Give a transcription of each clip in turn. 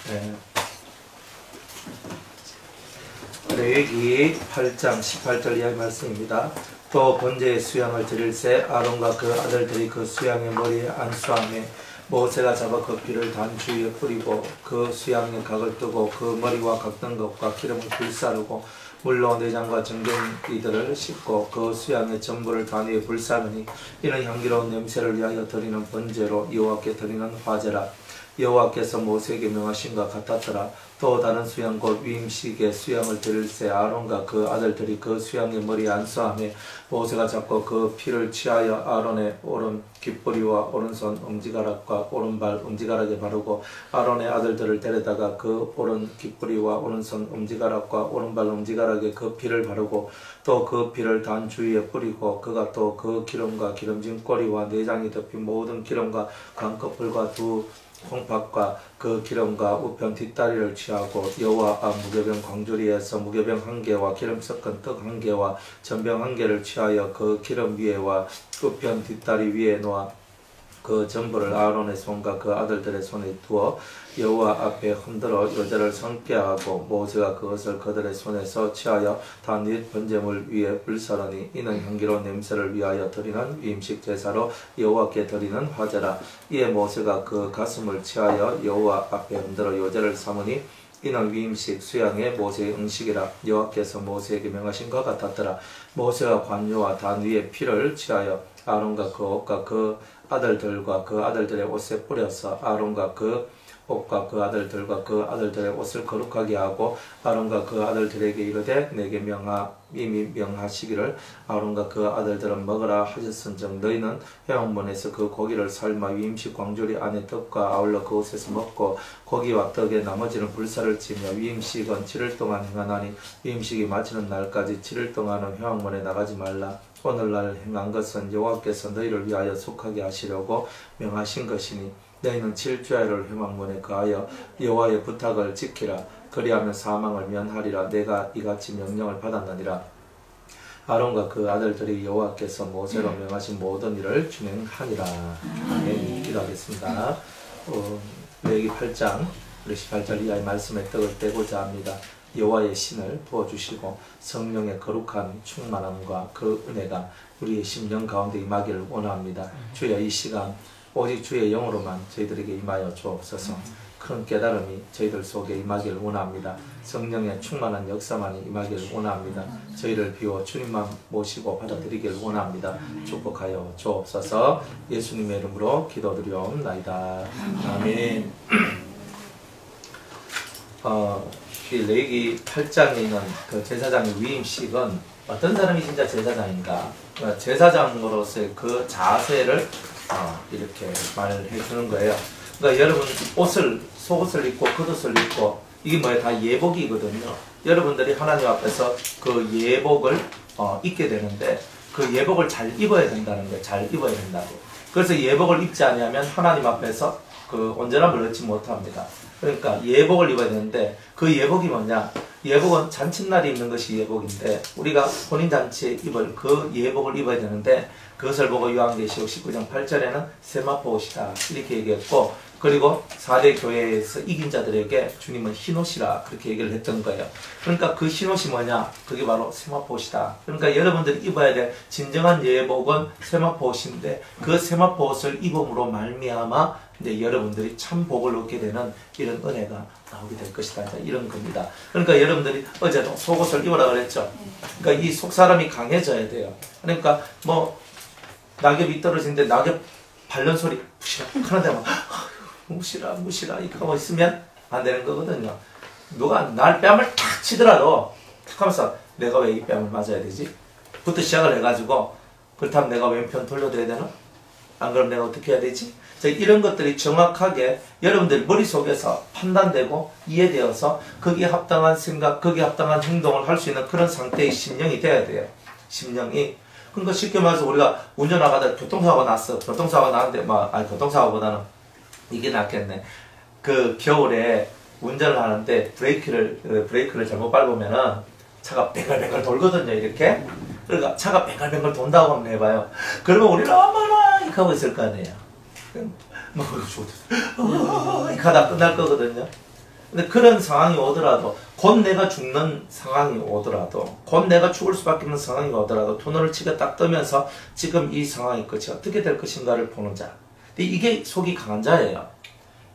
네. 레위기 8장 18절 이하의 말씀입니다. 또 번제의 수양을 드릴새 아론과 그 아들들이 그 수양의 머리에 안수하며 모세가 잡아 그 피를 단 주위에 뿌리고 그 수양의 각을 뜨고 그 머리와 각든 것과 기름을 불사르고 물로 내장과 정경이들을 씻고 그 수양의 전부를 단 위에 불사르니 이는 향기로운 냄새를 위하여 드리는 번제로 여호와께 드리는 화제라. 여호와께서 모세에게 명하신 것 같았더라. 또 다른 수양 곧 위임식의 수양을 드릴새 아론과 그 아들들이 그 수양의 머리에 안수하며 모세가 잡고 그 피를 취하여 아론의 오른 귓뿌리와 오른손 엄지가락과 오른발 엄지가락에 바르고 아론의 아들들을 데려다가 그 오른 귓뿌리와 오른손 엄지가락과 오른발 엄지가락에 그 피를 바르고 또 그 피를 단 주위에 뿌리고 그가 또 그 기름과 기름진 꼬리와 내장이 덮인 모든 기름과 강꺼풀과 두 콩팥과 그 기름과 우편 뒷다리를 취하고 여호와 앞 무교병 광주리에서 무교병 한 개와 기름 섞은 떡 한 개와 전병 한 개를 취하여 그 기름 위에와 우편 뒷다리 위에 놓아 그 전부를 아론의 손과 그 아들들의 손에 두어 여호와 앞에 흔들어 여자를 섬게 하고 모세가 그것을 그들의 손에서 취하여 단 윗 번제물 위에 불사르니 이는 향기로운 냄새를 위하여 드리는 위임식 제사로 여호와께 드리는 화제라. 이에 모세가 그 가슴을 취하여 여호와 앞에 흔들어 여자를 삼으니 이는 위임식 수양의 모세의 응식이라. 여호와께서 모세에게 명하신 것 같았더라. 모세가 관유와 단 위에 피를 취하여 아론과 그 옷과 그 아들들과 그 아들들의 옷에 뿌려서 아론과 그 옷과 그 아들들과 그 아들들의 옷을 거룩하게 하고 아론과 그 아들들에게 이르되 내게 이미 명하시기를 아론과 그 아들들은 먹으라 하셨은즉 너희는 회막문에서 그 고기를 삶아 위임식 광주리 안에 떡과 아울러 그 옷에서 먹고 고기와 떡에 나머지는 불사를 지며 위임식은 7일 동안 행하나니 위임식이 마치는 날까지 7일 동안은 회막문에 나가지 말라. 오늘날 행한 것은 여호와께서 너희를 위하여 속하게 하시려고 명하신 것이니 너희는 7주야를 회막문에 거하여 여호와의 부탁을 지키라. 그리하면 사망을 면하리라. 내가 이같이 명령을 받았느니라. 아론과 그 아들들이 여호와께서 모세로 명하신 모든 일을 준행하니라. 아멘. 기도하겠습니다. 레위기 8장 18절 이하의 말씀에 떡을 떼고자 합니다. 여호와의 신을 부어주시고 성령의 거룩한 충만함과 그 은혜가 우리의 심령 가운데 임하기를 원합니다. 주여 이 시간 오직 주의 영으로만 저희들에게 임하여 주옵소서. 큰 깨달음이 저희들 속에 임하기를 원합니다. 성령의 충만한 역사만이 임하기를 원합니다. 저희를 비워 주님만 모시고 받아들이기를 원합니다. 축복하여 주옵소서. 예수님의 이름으로 기도드리옵나이다. 아멘. 이 레위기 8장에 있는 그 제사장의 위임식은 어떤 사람이 진짜 제사장인가? 제사장으로서의 그 자세를 이렇게 말을 해주는 거예요. 그러니까 여러분 속옷을 입고 겉옷을 입고 이게 뭐예요? 다 예복이거든요. 여러분들이 하나님 앞에서 그 예복을 입게 되는데 그 예복을 잘 입어야 된다는 거예요. 잘 입어야 된다고. 그래서 예복을 입지 않으면 하나님 앞에서 그 온전함을 얻지 못합니다. 그러니까 예복을 입어야 되는데 그 예복이 뭐냐? 예복은 잔칫날이 입는 것이 예복인데 우리가 혼인잔치에 입을 그 예복을 입어야 되는데 그것을 보고 요한계시록 19장 8절에는 세마포 옷이다 이렇게 얘기했고 그리고 4대 교회에서 이긴 자들에게 주님은 흰옷이라 그렇게 얘기를 했던 거예요. 그러니까 그 흰옷이 뭐냐? 그게 바로 세마포 옷이다. 그러니까 여러분들이 입어야 될 진정한 예복은 세마포 옷인데 그 세마포 옷을 입음으로 말미암아 이제 여러분들이 참 복을 얻게 되는 이런 은혜가 나오게 될 것이다. 이런 겁니다. 그러니까 여러분들이 어제도 속옷을 입으라 그랬죠. 그러니까 이 속사람이 강해져야 돼요. 그러니까 뭐 낙엽이 떨어지는데 낙엽 발른 소리 부시락 하는데 막 무시라 이렇게 하고 있으면 안 되는 거거든요. 누가 날 뺨을 탁 치더라도 탁 하면서 내가 왜 이 뺨을 맞아야 되지? 부터 시작을 해가지고 그렇다면 내가 왼편 돌려줘야 되나? 안 그러면 내가 어떻게 해야 되지? 이런 것들이 정확하게 여러분들 머릿속에서 판단되고 이해되어서 거기에 합당한 생각, 거기에 합당한 행동을 할 수 있는 그런 상태의 심령이 돼야 돼요. 심령이. 그러니까 쉽게 말해서 우리가 운전하다가 교통사고가 났어. 교통사고가 났는데, 교통사고보다는 이게 낫겠네. 그 겨울에 운전을 하는데 브레이크를 잘못 밟으면은 차가 뱅글뱅글 돌거든요, 이렇게. 그러니까 차가 뱅글뱅글 돈다고 한번 해봐요. 그러면 우리는 얼마나 이렇게 하고 있을 거 아니에요. 막 이렇게 하다 끝날 거거든요. 근데 그런 상황이 오더라도, 곧 내가 죽는 상황이 오더라도, 곧 내가 죽을 수밖에 없는 상황이 오더라도 두 눈을 치게 딱 뜨면서 지금 이 상황의 끝이 어떻게 될 것인가를 보는 자. 근데 이게 속이 강한 자예요.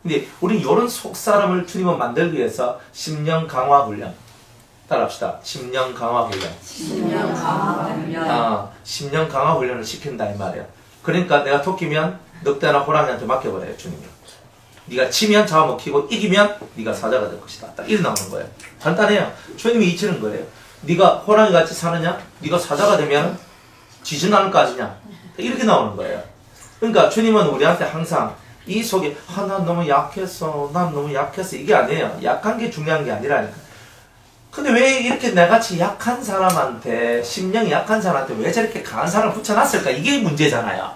근데 우린 이런 속사람을 주님은 만들기 위해서 심령 강화 훈련. 따라합시다. 심령 강화 훈련. 심령 강화 훈련. 심령 강화 훈련을 시킨다 이 말이에요. 그러니까 내가 토끼면 늑대나 호랑이한테 맡겨버려요, 주님이. 네가 치면 잡아먹히고 이기면 네가 사자가 될 것이다. 딱 이렇게 나오는 거예요. 간단해요. 주님이 이치는 거예요. 네가 호랑이같이 사느냐? 네가 사자가 되면 지진 않을 거 아니냐? 이렇게 나오는 거예요. 그러니까 주님은 우리한테 항상 이 속에 난 너무 약했어. 난 너무 약했어. 이게 아니에요. 약한 게 중요한 게 아니라니까. 근데 왜 이렇게 나같이 약한 사람한테, 심령이 약한 사람한테 왜 저렇게 강한 사람을 붙여놨을까? 이게 문제잖아요.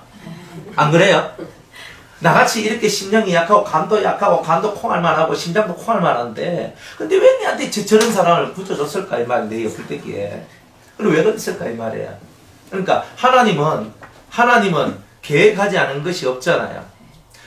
안 그래요? 나같이 이렇게 심령이 약하고 간도 콩알만 하고 심장도 콩알만 한데 근데 왜 내한테 저런 사람을 붙여줬을까 이 말이에요. 내 옆을 떼기에. 그리고 왜 그랬을까 이 말이에요. 그러니까 하나님은 계획하지 않은 것이 없잖아요.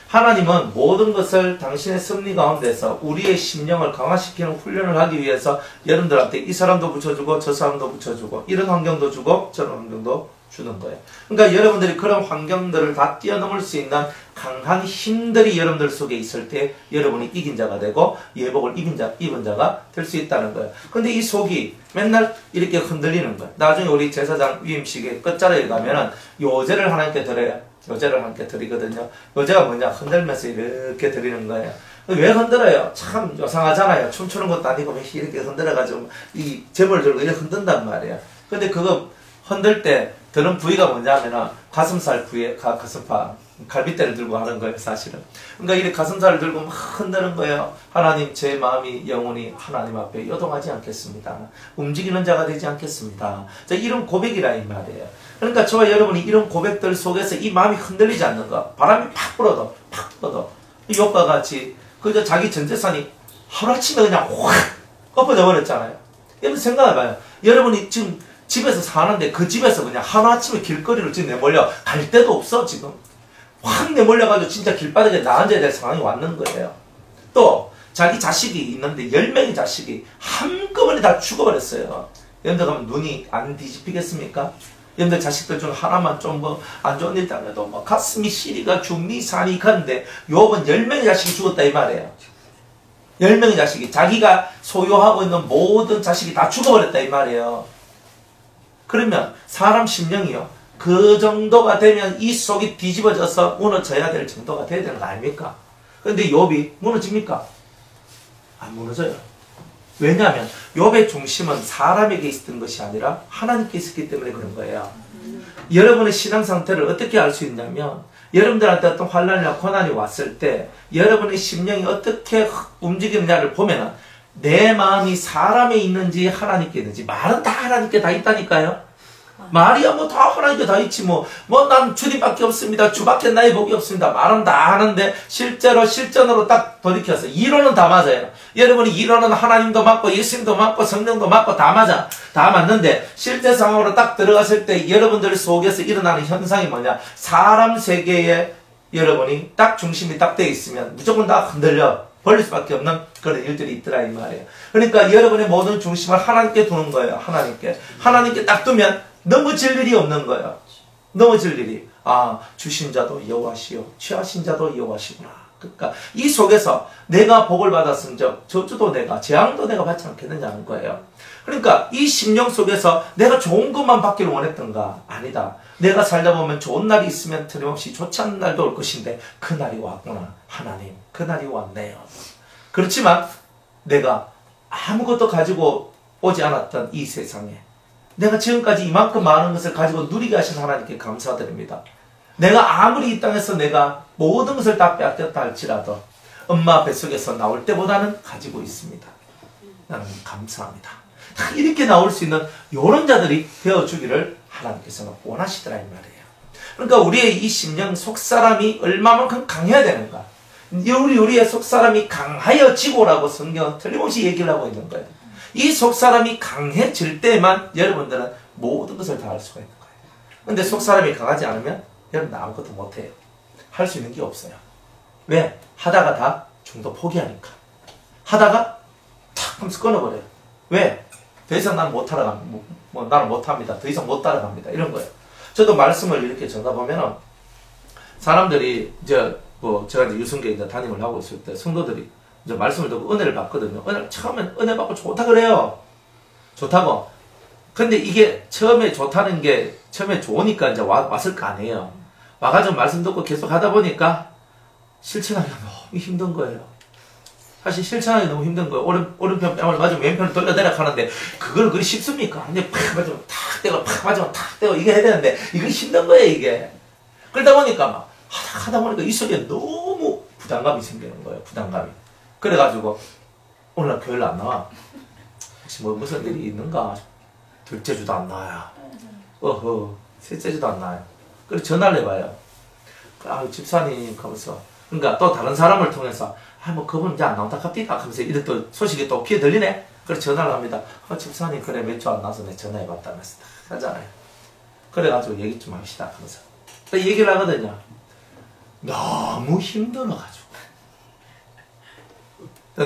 하나님은 모든 것을 당신의 섭리 가운데서 우리의 심령을 강화시키는 훈련을 하기 위해서 여러분들한테 이 사람도 붙여주고 저 사람도 붙여주고 이런 환경도 주고 저런 환경도 주는 거예요. 그러니까 여러분들이 그런 환경들을 다 뛰어넘을 수 있는 강한 힘들이 여러분들 속에 있을 때 여러분이 이긴 자가 되고 예복을 입은 자가 될 수 있다는 거예요. 근데 이 속이 맨날 이렇게 흔들리는 거예요. 나중에 우리 제사장 위임식의 끝자리에 가면은 요제를 하나님께 드려요. 요제를 함께 드리거든요. 요제가 뭐냐? 흔들면서 이렇게 드리는 거예요. 왜 흔들어요? 참 요상하잖아요. 춤추는 것도 아니고 이렇게 흔들어가지고 이 제벌 들고 이렇게 흔든단 말이에요. 근데 그거 흔들 때 드는 부위가 뭐냐면은 가슴살 부위에 가슴파 갈빗대를 들고 하는 거예요, 사실은. 그러니까 이렇게 가슴살을 들고 막 흔드는 거예요. 하나님, 제 마음이 영원히 하나님 앞에 요동하지 않겠습니다. 움직이는 자가 되지 않겠습니다. 자, 이런 고백이라 이 말이에요. 그러니까 저와 여러분이 이런 고백들 속에서 이 마음이 흔들리지 않는 거. 바람이 팍 불어도 욕과 같이 그저 자기 전 재산이 하루아침에 그냥 확 엎어져 버렸잖아요. 여러분 생각해봐요. 여러분이 지금 집에서 사는데 그 집에서 그냥 하루아침에 길거리로 지금 내몰려 갈 데도 없어 지금. 확 내몰려가지고 진짜 길바닥에 나앉아야 될 상황이 왔는 거예요. 또 자기 자식이 있는데 10명의 자식이 한꺼번에 다 죽어버렸어요. 여러분들 가면 눈이 안 뒤집히겠습니까? 여러분들 자식들 중 하나만 좀 뭐 안 좋은 일 당해도 뭐 가슴이 시리가 죽니 사니 가는데 욥은 10명의 자식이 죽었다 이 말이에요. 10명의 자식이 자기가 소유하고 있는 모든 자식이 다 죽어버렸다 이 말이에요. 그러면 사람 심령이요. 그 정도가 되면 이 속이 뒤집어져서 무너져야 될 정도가 돼야 되는 거 아닙니까? 그런데 욥이 무너집니까? 안 무너져요. 왜냐하면 욥의 중심은 사람에게 있었던 것이 아니라 하나님께 있었기 때문에 그런 거예요. 여러분의 신앙 상태를 어떻게 알 수 있냐면 여러분들한테 어떤 환난이나 고난이 왔을 때 여러분의 심령이 어떻게 움직이느냐를 보면 내 마음이 사람에 있는지 하나님께 있는지 말은 다 하나님께 다 있다니까요. 말이야 뭐 다 하나님께 다 있지 뭐 난 주님밖에 없습니다. 주밖에 나의 복이 없습니다. 말은 다 하는데 실전으로 딱 돌이켜서 이론은 다 맞아요. 여러분이 이론은 하나님도 맞고 예수님도 맞고 성령도 맞고 다 맞아. 다 맞는데 실제 상황으로 딱 들어갔을 때 여러분들 속에서 일어나는 현상이 뭐냐? 사람 세계에 여러분이 딱 중심이 딱 돼 있으면 무조건 다 흔들려 버릴 수밖에 없는 그런 일들이 있더라 이 말이에요. 그러니까 여러분의 모든 중심을 하나님께 두는 거예요. 하나님께 딱 두면 넘어질 일이 없는 거예요. 넘어질 일이. 주신 자도 여호와시요 취하신 자도 여호와시구나. 그러니까 이 속에서 내가 복을 받았은 적 저주도 내가 재앙도 내가 받지 않겠느냐는 거예요. 그러니까 이 심령 속에서 내가 좋은 것만 받기를 원했던가? 아니다. 내가 살다 보면 좋은 날이 있으면 틀림없이 좋지 않은 날도 올 것인데 그 날이 왔구나. 하나님 그 날이 왔네요. 그렇지만 내가 아무것도 가지고 오지 않았던 이 세상에 내가 지금까지 이만큼 많은 것을 가지고 누리게 하신 하나님께 감사드립니다. 내가 아무리 이 땅에서 내가 모든 것을 다 빼앗겼다 할지라도 엄마 뱃속에서 나올 때보다는 가지고 있습니다. 나는 감사합니다. 이렇게 나올 수 있는 이런 자들이 되어주기를 하나님께서는 원하시더라 이 말이에요. 그러니까 우리의 이 심령 속사람이 얼마만큼 강해야 되는가? 우리의 속사람이 강하여지고라고 성경은 틀림없이 얘기를 하고 있는 거예요. 이 속사람이 강해질 때만 여러분들은 모든 것을 다 할 수가 있는 거예요. 근데 속사람이 강하지 않으면 여러분 아무것도 못해요. 할 수 있는 게 없어요. 왜? 하다가 다 중도 포기하니까. 하다가 탁 하면서 끊어버려요. 왜? 더 이상 나는 못 따라갑니다. 나는 못합니다. 더 이상 못 따라갑니다. 이런 거예요. 저도 말씀을 이렇게 전하 보면은 사람들이 제가 이제 유승교에 담임을 하고 있을 때 성도들이 이제 말씀을 듣고 은혜를 받거든요. 처음엔 은혜 받고 좋다 그래요. 좋다고. 근데 이게 처음에 좋다는 게 처음에 좋으니까 이제 왔을 거 아니에요. 와가지고 말씀 듣고 계속 하다 보니까 실천하기가 너무 힘든 거예요. 사실 실천하기 너무 힘든 거예요. 오른편 뺨을 맞으면 왼편을 돌려 내려가는데 그걸 그리 쉽습니까? 근데 팍 맞으면 탁 떼고 팍 맞으면 탁 떼고 이게 해야 되는데 이게 힘든 거예요 이게. 그러다 보니까 막 하다 보니까 이 속에 너무 부담감이 생기는 거예요. 부담감이. 그래가지고 오늘날 교회를 안 나와. 혹시 무슨 일이 있는가? 둘째 주도 안 나와요. 셋째 주도 안 나와요. 그래서 전화를 해봐요. 집사님 하면서 그러니까 또 다른 사람을 통해서 그분 이제 안 나온다 갑디다 하면서 이렇게 또 소식이 또 귀에 들리네. 그래서 전화를 합니다. 집사님 그래 몇 주 안 나와서 내 전화해봤다면서 하잖아요. 그래가지고 얘기 좀 합시다 하면서 얘기를 하거든요. 너무 힘들어가지고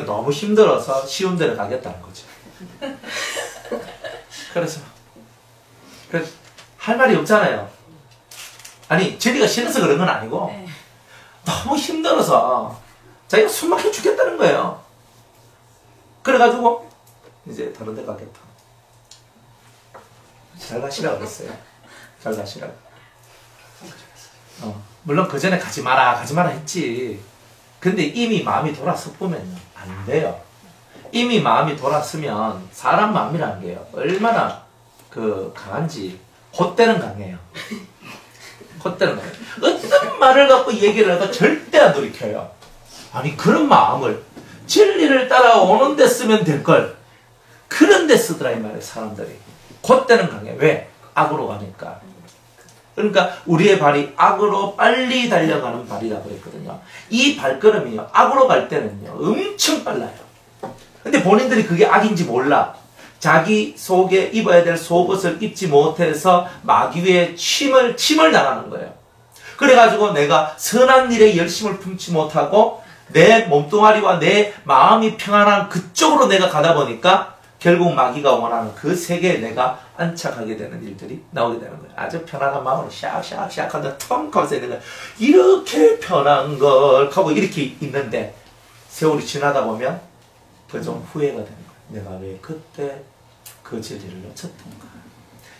너무 힘들어서 쉬운 데를 가겠다는 거죠. 그래서 할 말이 없잖아요. 아니 저리가 싫어서 그런 건 아니고 너무 힘들어서 자기가 숨 막혀 죽겠다는 거예요. 그래가지고 이제 다른 데 가겠다. 잘 가시라고 그랬어요. 잘 가시라고. 물론 그 전에 가지 마라 했지. 근데 이미 마음이 돌아섰으면 안 돼요. 이미 마음이 돌았으면 사람 마음이라는 게요. 얼마나 강한지 콧대는 강해요. 콧대는 강해요. 어떤 말을 갖고 얘기를 해도 절대 안 돌이켜요. 아니 그런 마음을 진리를 따라오는 데 쓰면 될걸 그런 데 쓰더라 이 말이에요. 사람들이. 콧대는 강해. 왜? 악으로 가니까. 그러니까 우리의 발이 악으로 빨리 달려가는 발이라고 그랬거든요. 이 발걸음이요. 악으로 갈 때는요. 엄청 빨라요. 근데 본인들이 그게 악인지 몰라. 자기 속에 입어야 될 속옷을 입지 못해서 마귀의 침을 당하는 거예요. 그래가지고 내가 선한 일에 열심을 품지 못하고 내 몸뚱아리와 내 마음이 평안한 그쪽으로 내가 가다 보니까 결국 마귀가 원하는 그 세계에 내가 안착하게 되는 일들이 나오게 되는 거예요. 아주 편안한 마음으로 샥샥샥 하다 텅 하면서 있는 거예요. 이렇게 편한 걸 하고 이렇게 있는데 세월이 지나다 보면 그 좀 후회가 되는 거예요. 내가 왜 그때 그 진리를 놓쳤던가.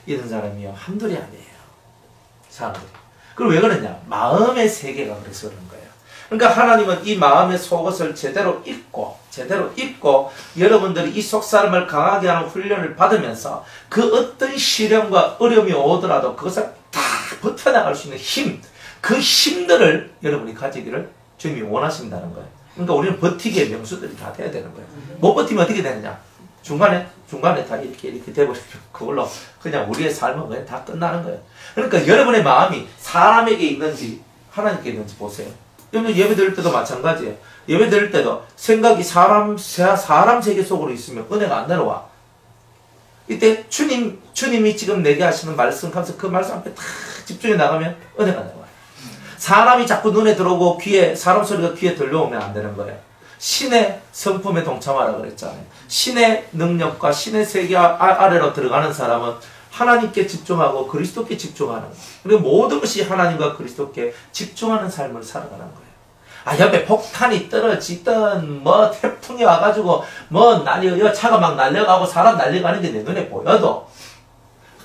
이런 사람이요. 한둘이 아니에요. 사람들이. 그리고 왜 그러냐. 마음의 세계가 그래서 그런 거예요. 그러니까 하나님은 이 마음의 속옷을 제대로 입고 여러분들이 이 속사람을 강하게 하는 훈련을 받으면서 그 어떤 시련과 어려움이 오더라도 그것을 다 버텨나갈 수 있는 힘, 그 힘들을 여러분이 가지기를 주님이 원하신다는 거예요. 그러니까 우리는 버티기의 명수들이 다 돼야 되는 거예요. 못 버티면 어떻게 되느냐. 중간에 다 이렇게 돼버리면 그걸로 그냥 우리의 삶은 그냥 다 끝나는 거예요. 그러니까 여러분의 마음이 사람에게 있는지 하나님께 있는지 보세요. 여러분 예배 드릴 때도 마찬가지예요. 예배 드릴 때도 생각이 사람 세계 속으로 있으면 은혜가 안 내려와. 이때 주님이 지금 내게 하시는 말씀 하면서 그 말씀 앞에 다 집중해 나가면 은혜가 내려와요. 사람이 자꾸 눈에 들어오고 사람 소리가 귀에 들려오면 안 되는 거예요. 신의 성품에 동참하라 그랬잖아요. 신의 능력과 신의 세계 아래로 들어가는 사람은 하나님께 집중하고 그리스도께 집중하는 거예요. 그리고 모든 것이 하나님과 그리스도께 집중하는 삶을 살아가는 거예요. 옆에 폭탄이 떨어지든 태풍이 와가지고 차가 막 날려가고 사람 날려가는 게 내 눈에 보여도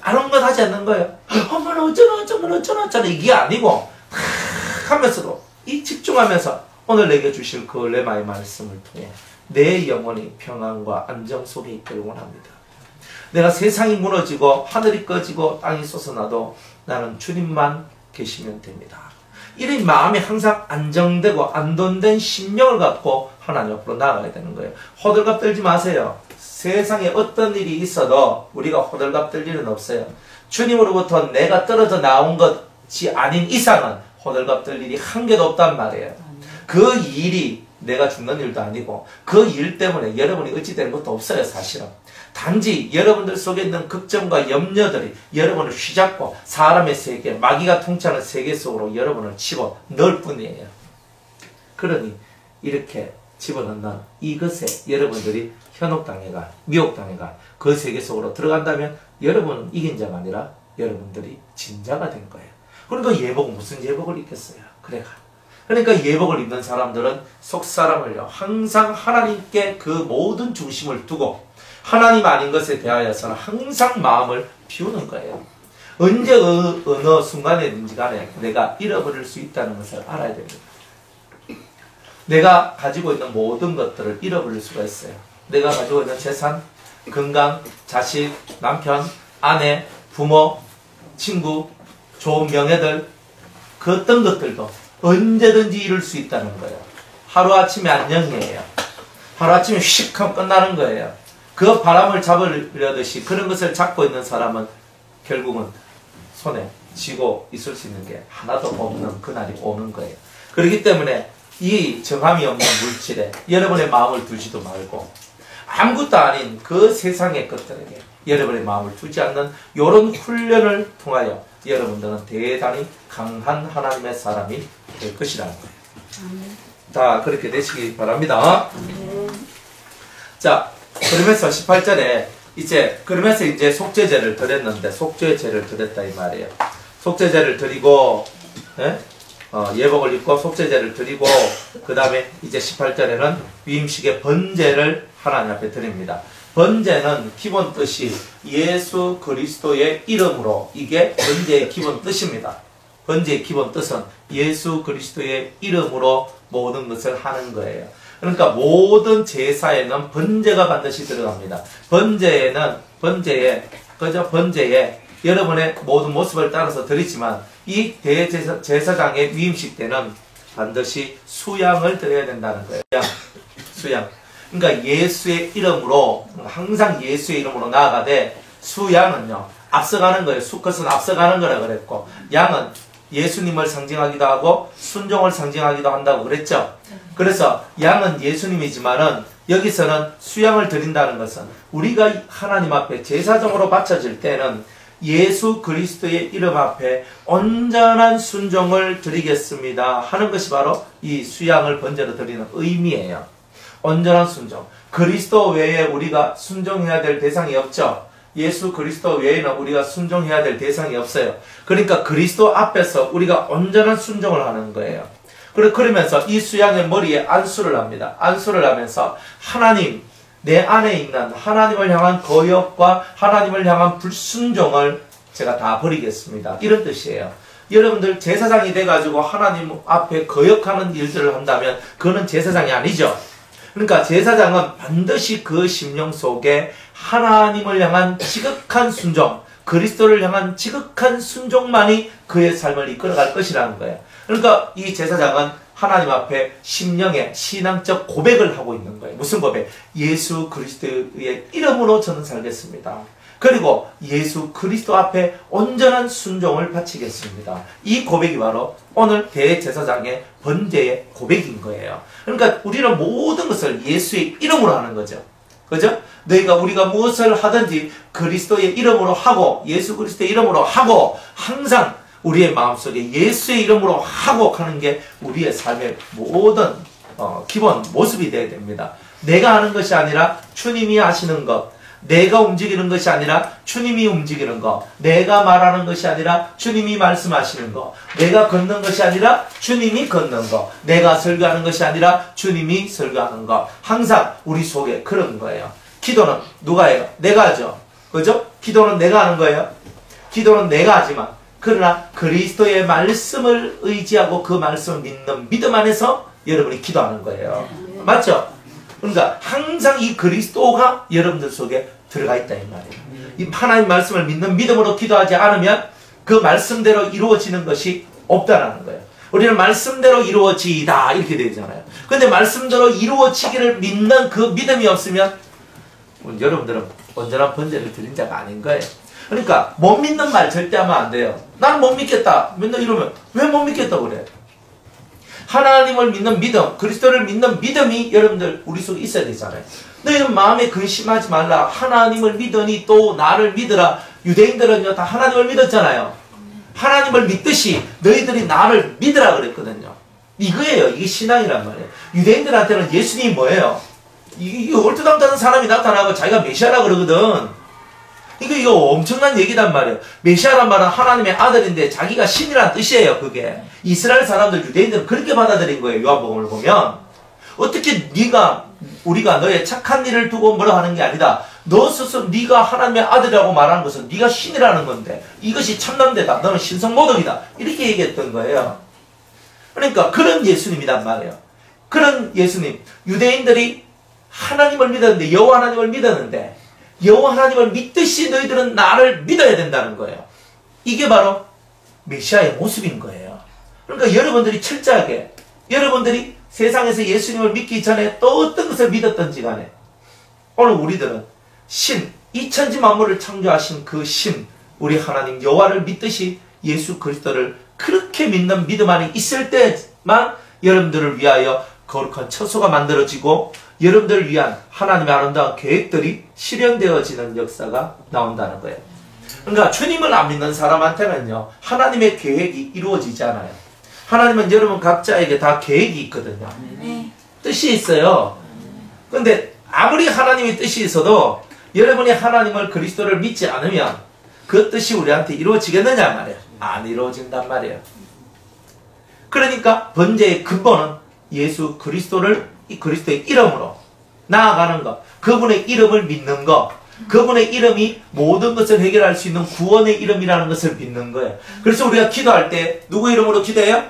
아무것도 하지 않는 거예요. 어머나 어쩌나 이게 아니고 하면서도 이 집중하면서 오늘 내게 주실 그 레마의 말씀을 통해 내 영혼이 평안과 안정 속에 있기를 원합니다. 내가 세상이 무너지고 하늘이 꺼지고 땅이 솟아나도 나는 주님만 계시면 됩니다. 이런 마음이 항상 안정되고 안돈된 심령을 갖고 하나님 앞으로 나아가야 되는 거예요. 호들갑 떨지 마세요. 세상에 어떤 일이 있어도 우리가 호들갑 떨 일은 없어요. 주님으로부터 내가 떨어져 나온 것이 아닌 이상은 호들갑 떨 일이 한 개도 없단 말이에요. 그 일이 내가 죽는 일도 아니고 그 일 때문에 여러분이 어찌되는 것도 없어요. 사실은. 단지 여러분들 속에 있는 걱정과 염려들이 여러분을 휘잡고 사람의 세계, 마귀가 통치하는 세계 속으로 여러분을 치고 넣을 뿐이에요. 그러니 이렇게 집어넣는 이것에 여러분들이 현혹당해가, 미혹당해가 그 세계 속으로 들어간다면 여러분은 이긴 자가 아니라 여러분들이 진자가 된 거예요. 그러니까 예복, 무슨 예복을 입겠어요? 그러니까 예복을 입는 사람들은 속사람을요, 항상 하나님께 그 모든 중심을 두고 하나님 아닌 것에 대하여서는 항상 마음을 비우는 거예요. 언제 어느 순간에든지 간에 내가 잃어버릴 수 있다는 것을 알아야 됩니다. 내가 가지고 있는 모든 것들을 잃어버릴 수가 있어요. 내가 가지고 있는 재산, 건강, 자식, 남편, 아내, 부모, 친구, 좋은 명예들, 그 어떤 것들도 언제든지 잃을 수 있다는 거예요. 하루아침에 안녕이에요. 하루아침에 휙 하면 끝나는 거예요. 그 바람을 잡으려듯이 그런 것을 잡고 있는 사람은 결국은 손에 쥐고 있을 수 있는 게 하나도 없는 그날이 오는 거예요. 그렇기 때문에 이 정함이 없는 물질에 여러분의 마음을 두지도 말고 아무것도 아닌 그 세상의 것들에게 여러분의 마음을 두지 않는 이런 훈련을 통하여 여러분들은 대단히 강한 하나님의 사람이 될 것이라는 거예요. 자, 그렇게 되시기 바랍니다. 자, 그러면서 18절에 그러면서 이제 속죄제를 드렸는데, 속죄제를 드렸다 이 말이에요. 속죄제를 드리고, 예복을 입고 속죄제를 드리고, 그 다음에 이제 18절에는 위임식의 번제를 하나님 앞에 드립니다. 번제는 기본 뜻이 예수 그리스도의 이름으로, 이게 번제의 기본 뜻입니다. 번제의 기본 뜻은 예수 그리스도의 이름으로 모든 것을 하는 거예요. 그러니까 모든 제사에는 번제가 반드시 들어갑니다. 번제에 여러분의 모든 모습을 따라서 드리지만 이 대제사장의 위임식 때는 반드시 수양을 드려야 된다는 거예요. 수양. 그러니까 예수의 이름으로, 항상 예수의 이름으로 나아가되, 수양은요, 앞서가는 거예요. 수컷은 앞서가는 거라 그랬고, 양은 예수님을 상징하기도 하고 순종을 상징하기도 한다고 그랬죠. 그래서 양은 예수님이지만은 여기서는 수양을 드린다는 것은 우리가 하나님 앞에 제사장으로 바쳐질 때는 예수 그리스도의 이름 앞에 온전한 순종을 드리겠습니다 하는 것이 바로 이 수양을 번제로 드리는 의미예요. 온전한 순종. 그리스도 외에 우리가 순종해야 될 대상이 없죠. 예수 그리스도 외에는 우리가 순종해야 될 대상이 없어요. 그러니까 그리스도 앞에서 우리가 온전한 순종을 하는 거예요. 그러면서 이 수양의 머리에 안수를 합니다. 안수를 하면서 하나님, 내 안에 있는 하나님을 향한 거역과 하나님을 향한 불순종을 제가 다 버리겠습니다. 이런 뜻이에요. 여러분들 제사장이 돼가지고 하나님 앞에 거역하는 일들을 한다면 그거는 제사장이 아니죠. 그러니까 제사장은 반드시 그 심령 속에 하나님을 향한 지극한 순종, 그리스도를 향한 지극한 순종만이 그의 삶을 이끌어갈 것이라는 거예요. 그러니까 이 제사장은 하나님 앞에 심령의 신앙적 고백을 하고 있는 거예요. 무슨 고백? 예수 그리스도의 이름으로 저는 살겠습니다. 그리고 예수 그리스도 앞에 온전한 순종을 바치겠습니다. 이 고백이 바로 오늘 대제사장의 번제의 고백인 거예요. 그러니까 우리는 모든 것을 예수의 이름으로 하는 거죠. 그죠? 우리가 무엇을 하든지 그리스도의 이름으로 하고 예수 그리스도의 이름으로 하고 항상 우리의 마음속에 예수의 이름으로 하고 하는 게 우리의 삶의 모든 기본 모습이 되어야 됩니다. 내가 하는 것이 아니라 주님이 하시는 것, 내가 움직이는 것이 아니라 주님이 움직이는 것, 내가 말하는 것이 아니라 주님이 말씀하시는 것, 내가 걷는 것이 아니라 주님이 걷는 것, 내가 설교하는 것이 아니라 주님이 설교하는 것, 항상 우리 속에 그런 거예요. 기도는 누가 해요? 내가 하죠. 그죠? 기도는 내가 하는 거예요. 기도는 내가 하지만 그러나 그리스도의 말씀을 의지하고 그 말씀을 믿는 믿음 안에서 여러분이 기도하는 거예요. 맞죠? 그러니까 항상 이 그리스도가 여러분들 속에 들어가 있다 이 말이에요. 이 하나님 말씀을 믿는 믿음으로 기도하지 않으면 그 말씀대로 이루어지는 것이 없다라는 거예요. 우리는 말씀대로 이루어지다 이렇게 되잖아요. 근데 말씀대로 이루어지기를 믿는 그 믿음이 없으면 여러분들은 온전한 번제를 드린 자가 아닌 거예요. 그러니까 못 믿는 말 절대 하면 안 돼요. 나는 못 믿겠다. 맨날 이러면 왜 못 믿겠다고 그래? 하나님을 믿는 믿음, 그리스도를 믿는 믿음이 여러분들 우리 속에 있어야 되잖아요. 너희는 마음에 근심하지 말라. 하나님을 믿으니 또 나를 믿으라. 유대인들은요 다 하나님을 믿었잖아요. 하나님을 믿듯이 너희들이 나를 믿으라 그랬거든요. 이거예요. 이게 신앙이란 말이에요. 유대인들한테는 예수님이 뭐예요? 이게 얼토당토하는 사람이 나타나고 자기가 메시아라 그러거든. 이거 엄청난 얘기단 말이에요. 메시아란 말은 하나님의 아들인데 자기가 신이란 뜻이에요. 그게 이스라엘 사람들, 유대인들은 그렇게 받아들인 거예요. 요한복음을 보면 어떻게 우리가 너의 착한 일을 두고 뭐라 하는 게 아니다. 너 스스로 네가 하나님의 아들이라고 말하는 것은 네가 신이라는 건데 이것이 참남되다. 너는 신성모독이다. 이렇게 얘기했던 거예요. 그러니까 그런 예수님이란 말이에요. 그런 예수님, 유대인들이 하나님을 믿었는데, 여호와 하나님을 믿었는데, 여호와 하나님을 믿듯이 너희들은 나를 믿어야 된다는 거예요. 이게 바로 메시아의 모습인 거예요. 그러니까 여러분들이 철저하게, 여러분들이 세상에서 예수님을 믿기 전에 또 어떤 것을 믿었던지 간에 오늘 우리들은 신, 이 천지 만물을 창조하신 그 신, 우리 하나님 여호와를 믿듯이 예수 그리스도를 그렇게 믿는 믿음 안에 있을 때만 여러분들을 위하여 거룩한 처소가 만들어지고 여러분들을 위한 하나님의 아름다운 계획들이 실현되어지는 역사가 나온다는 거예요. 그러니까 주님을 안 믿는 사람한테는요, 하나님의 계획이 이루어지지 않아요. 하나님은 여러분 각자에게 다 계획이 있거든요. 뜻이 있어요. 그런데 아무리 하나님의 뜻이 있어도 여러분이 하나님을 그리스도를 믿지 않으면 그 뜻이 우리한테 이루어지겠느냐 말이에요. 안 이루어진단 말이에요. 그러니까 번제의 근본은 예수 그리스도의 이름으로 나아가는 것, 그분의 이름을 믿는 것, 그분의 이름이 모든 것을 해결할 수 있는 구원의 이름이라는 것을 믿는 거예요. 그래서 우리가 기도할 때 누구 이름으로 기도해요?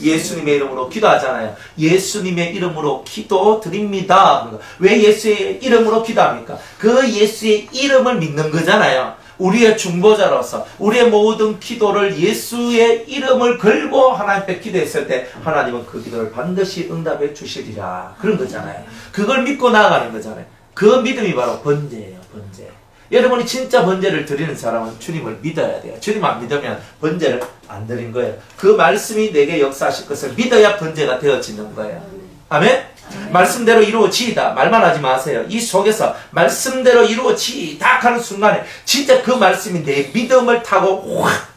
예수님의 이름으로 기도하잖아요. 예수님의 이름으로 기도드립니다. 왜 예수의 이름으로 기도합니까? 그 예수의 이름을 믿는 거잖아요. 우리의 중보자로서 우리의 모든 기도를 예수의 이름을 걸고 하나님 앞에 기도했을 때 하나님은 그 기도를 반드시 응답해 주시리라. 그런 거잖아요. 그걸 믿고 나아가는 거잖아요. 그 믿음이 바로 번제예요. 번제. 여러분이 진짜 번제를 드리는 사람은 주님을 믿어야 돼요. 주님 안 믿으면 번제를 안 드린 거예요. 그 말씀이 내게 역사하실 것을 믿어야 번제가 되어지는 거예요. 아멘? 말씀대로 이루어지이다. 말만 하지 마세요. 이 속에서 말씀대로 이루어지이다 하는 순간에 진짜 그 말씀이 내 믿음을 타고 확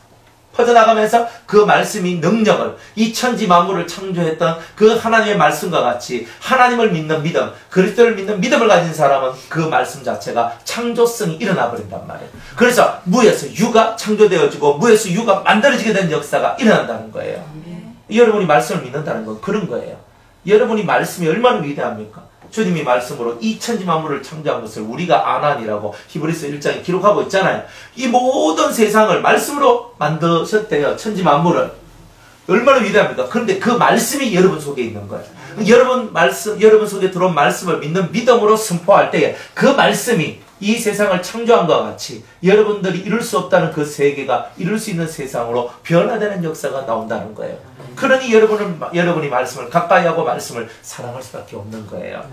퍼져나가면서 그 말씀이 능력을, 이 천지 만물을 창조했던 그 하나님의 말씀과 같이 하나님을 믿는 믿음, 그리스도를 믿는 믿음을 가진 사람은 그 말씀 자체가 창조성이 일어나 버린단 말이에요. 그래서 무에서 유가 창조되어지고 무에서 유가 만들어지게 된 역사가 일어난다는 거예요. 여러분이 말씀을 믿는다는 건 그런 거예요. 여러분이 말씀이 얼마나 위대합니까? 주님이 말씀으로 이 천지 만물을 창조한 것을 우리가 아나니라고 히브리서 1장에 기록하고 있잖아요. 이 모든 세상을 말씀으로 만드셨대요. 천지 만물을. 얼마나 위대합니까? 그런데 그 말씀이 여러분 속에 있는 거예요. 여러분 속에 들어온 말씀을 믿는 믿음으로 선포할 때에 그 말씀이 이 세상을 창조한 것과 같이 여러분들이 이룰 수 없다는 그 세계가 이룰 수 있는 세상으로 변화되는 역사가 나온다는 거예요. 그러니 여러분이 말씀을 가까이 하고 말씀을 사랑할 수밖에 없는 거예요.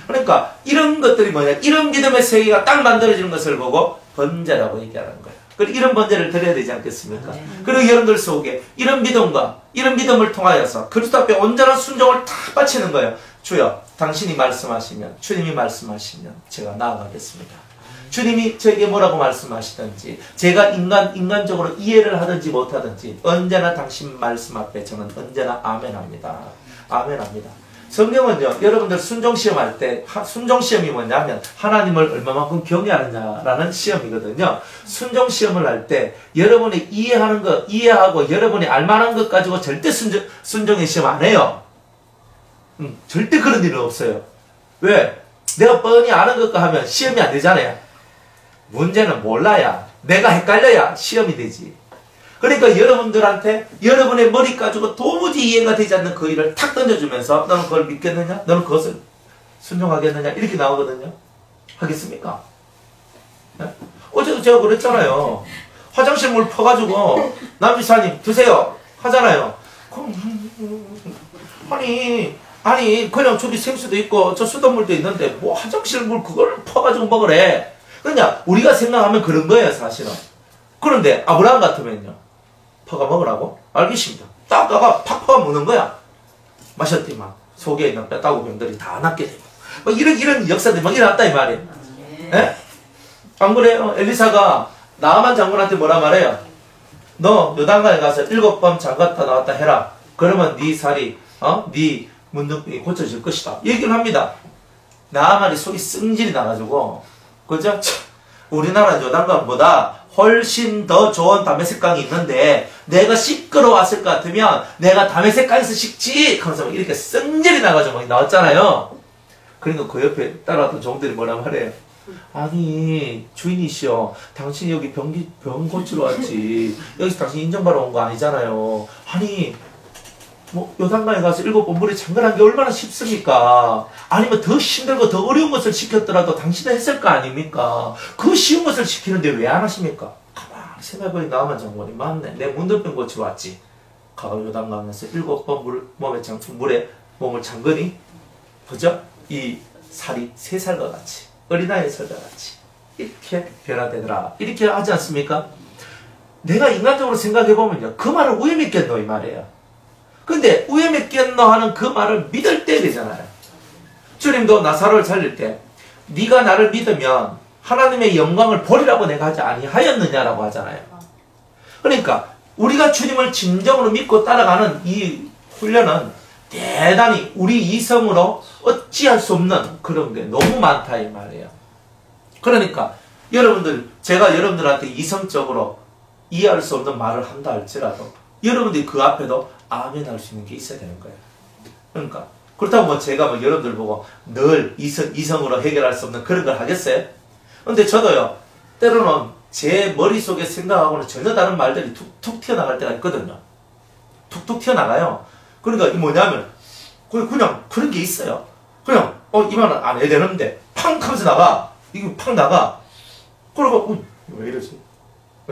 그러니까 이런 것들이 뭐냐, 이런 믿음의 세계가 딱 만들어지는 것을 보고 번제라고 얘기하는 거예요. 그리고 이런 번제를 드려야 되지 않겠습니까? 그리고 여러분들 속에 이런 믿음과 이런 믿음을 통하여서 그리스도 앞에 온전한 순종을 다 바치는 거예요. 주여, 당신이 말씀하시면, 주님이 말씀하시면 제가 나아가겠습니다. 주님이 저에게 뭐라고 말씀하시든지 제가 인간적으로 이해를 하든지 못하든지 언제나 당신 말씀 앞에 저는 언제나 아멘합니다. 아멘합니다. 성경은요, 여러분들 순종시험할 때 순종시험이 뭐냐면 하나님을 얼마만큼 경외하느냐라는 시험이거든요. 순종시험을 할 때 여러분이 이해하는 것, 이해하고 여러분이 알만한 것 가지고 절대 순종의 시험 안 해요. 절대 그런 일은 없어요. 왜? 내가 뻔히 아는 것과 하면 시험이 안 되잖아요. 문제는 몰라야, 내가 헷갈려야 시험이 되지. 그러니까 여러분들한테 여러분의 머리 가지고 도무지 이해가 되지 않는 그 일을 탁 던져주면서 너는 그걸 믿겠느냐? 너는 그것을 순종하겠느냐? 이렇게 나오거든요. 하겠습니까? 네? 어제도 제가 그랬잖아요. 화장실 물 퍼가지고 남지사님 드세요 하잖아요. 아니 그냥 저기 생수도 있고 저 수돗물도 있는데 뭐 화장실 물 그걸 퍼가지고 먹으래. 그냥 우리가 생각하면 그런 거예요, 사실은. 그런데 아브라함 같으면요, 퍼가 먹으라고? 알겠습니다. 닦아가 팍 퍼가 먹는 거야. 마셨더니만 속에 있는 뼈다구병들이 다 낫게 되고 뭐 이런 역사들이 막 일어났다 이 말이에요. 예? 안 그래요? 엘리사가 나아만 장군한테 뭐라 말해요? 너 요단강에 가서 7번 잠갔다 나왔다 해라. 그러면 네 살이 네 문둥병이 고쳐질 것이다. 얘기를 합니다. 나아말이 속이 승질이 나가지고, 그죠? 우리나라 요단강보다 훨씬 더 좋은 담에색강이 있는데, 내가 시끄러웠을 것 같으면, 내가 담에색강에서 식지! 하면서 이렇게 승질이 나가지고 막 나왔잖아요. 그러니까 그 옆에 따라왔던 종들이 뭐라 말해요? 아니, 주인이시여, 당신이 여기 병 고치러 왔지. 여기서 당신 인정받아 온 거 아니잖아요. 아니, 요단강에 가서 7번 물에 잠가는 게 얼마나 쉽습니까? 아니면 더 힘들고 더 어려운 것을 시켰더라도 당신은 했을 거 아닙니까? 그 쉬운 것을 시키는데 왜 안 하십니까? 가만히 생각해보니 나만 장관이 맞네. 내 문둥병 고치러 왔지. 가가 요단강에서 7번 물에 몸을 잠그니, 그죠? 이 살이 3살과 같이, 어린아이의 살과 같이 이렇게 변화되더라. 이렇게 하지 않습니까? 내가 인간적으로 생각해보면요, 그 말을 왜 믿겠노? 이 말이에요. 근데 왜 믿겠노 하는 그 말을 믿을 때 되잖아요. 주님도 나사로를 살릴 때 네가 나를 믿으면 하나님의 영광을 보리라고 내가 하지 아니하였느냐라고 하잖아요. 그러니까 우리가 주님을 진정으로 믿고 따라가는 이 훈련은 대단히 우리 이성으로 어찌할 수 없는 그런 게 너무 많다 이 말이에요. 그러니까 여러분들, 제가 여러분들한테 이성적으로 이해할 수 없는 말을 한다 할지라도 여러분들이 그 앞에도 아멘 할 수 있는 게 있어야 되는 거예요. 그러니까 그렇다고 제가 여러분들 보고 늘 이성으로 해결할 수 없는 그런 걸 하겠어요? 근데 저도요, 때로는 제 머릿속에 생각하고는 전혀 다른 말들이 툭툭 튀어나갈 때가 있거든요. 툭툭 튀어나가요. 그러니까 이 뭐냐면 그냥 그런 게 있어요. 그냥 이 말은 안 해야 되는데 팡 하면서 나가. 이게 팡 나가. 그러고 왜 이러지?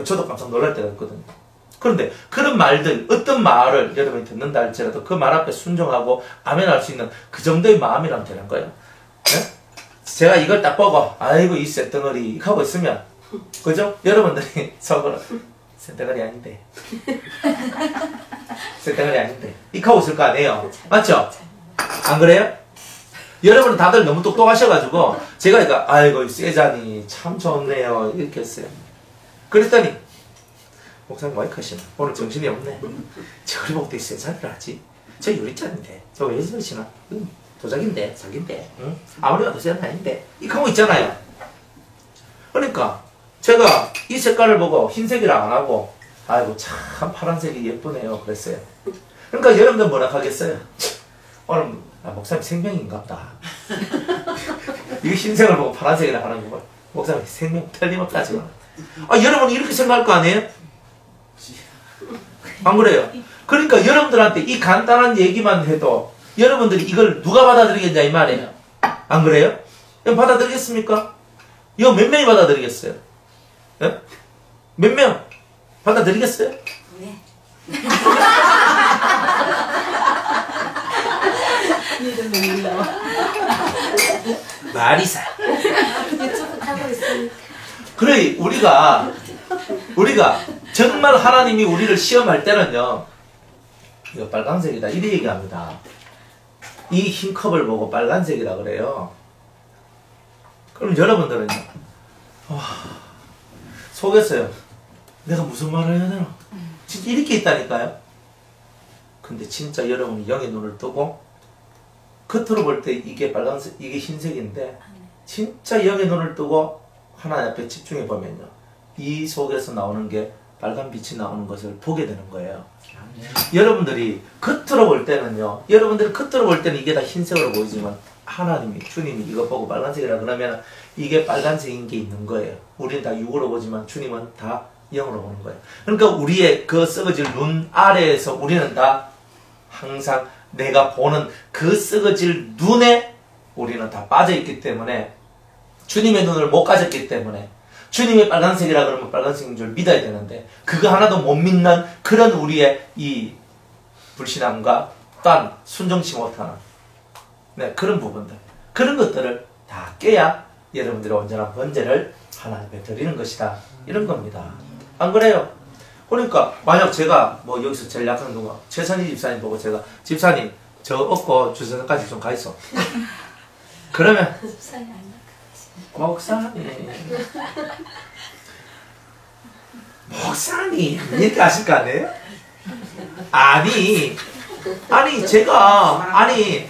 저도 깜짝 놀랄 때가 있거든요. 그런데 그런 말들, 어떤 말을 여러분이 듣는다 할지라도 그 말 앞에 순종하고 아멘 할 수 있는 그 정도의 마음이라면 되는 거예요. 네? 제가 이걸 딱 보고 아이고 이 쇳덩어리 하고 있으면, 그죠? 여러분들이 속으로 쇳덩어리 아닌데 쇳덩어리 아닌데 이렇게 하고 있을 거 아니에요. 맞죠? 안 그래요? 여러분은 다들 너무 똑똑하셔가지고 제가 그러니까 아이고 쇠잔이 참 좋네요 이렇게 했어요. 그랬더니 목사님 와이카시나 오늘 정신이 없네. 저리 보고 쇠잔을 하지? 저 유리잔인데 저 왜 저러시나? 도자기인데 사기인데 응? 아무리 봐도 쇠잔 아닌데 이렇게 하고 있잖아요. 그러니까 제가 이 색깔을 보고 흰색이라 안 하고 아이고 참 파란색이 예쁘네요 그랬어요. 그러니까 여러분들 뭐라 하겠어요? 오늘 목사님 생명인갑다. 이 흰색을 보고 파란색이라 하는 거 목사님 생명 틀림없다지만 여러분이 이렇게 생각할 거 아니에요? 안 그래요? 그러니까 여러분들한테 이 간단한 얘기만 해도 여러분들이 이걸 누가 받아들이겠냐 이 말이에요. 안 그래요? 받아들이겠습니까? 이거 몇 명이 받아들이겠어요? 네? 몇 명? 받아들이겠어요? 네. 말이사. 유튜브 타고 있으니까. 그래, 우리가 정말 하나님이 우리를 시험할 때는요, 이거 빨간색이다 이래 얘기합니다. 이 흰 컵을 보고 빨간색이라 그래요. 그럼 여러분들은요, 속였어요. 내가 무슨 말을 해야 되나? 진짜 이렇게 있다니까요. 근데 진짜 여러분이 영의 눈을 뜨고 겉으로 볼 때 이게 빨간색, 이게 흰색인데 진짜 영의 눈을 뜨고 하나님 앞에 집중해 보면요, 이 속에서 나오는 게 빨간 빛이 나오는 것을 보게 되는 거예요. 여러분들이 겉으로 볼 때는요, 여러분들이 겉으로 볼 때는 이게 다 흰색으로 보이지만 하나님이, 주님이 이거 보고 빨간색이라 그러면 이게 빨간색인 게 있는 거예요. 우리는 다 육으로 보지만 주님은 다 영으로 보는 거예요. 그러니까 우리의 그 썩어질 눈 아래에서 우리는 다 항상 내가 보는 그 썩어질 눈에 우리는 다 빠져있기 때문에, 주님의 눈을 못 가졌기 때문에 주님의 빨간색이라 그러면 빨간색인 줄 믿어야 되는데 그거 하나도 못 믿는 그런 우리의 이 불신함과 또한 순종치 못하는 그런 부분들, 그런 것들을 다 깨야 여러분들의 온전한 번제를 하나님께 드리는 것이다, 이런 겁니다. 안 그래요? 그러니까 만약 제가 여기서 제일 약한 누가 최선희 집사님 보고 제가 집사님 저 얻고 주선까지 좀 가있어 그러면 목사님 이렇게 하실 거 아니에요? 아니 아니 제가 아니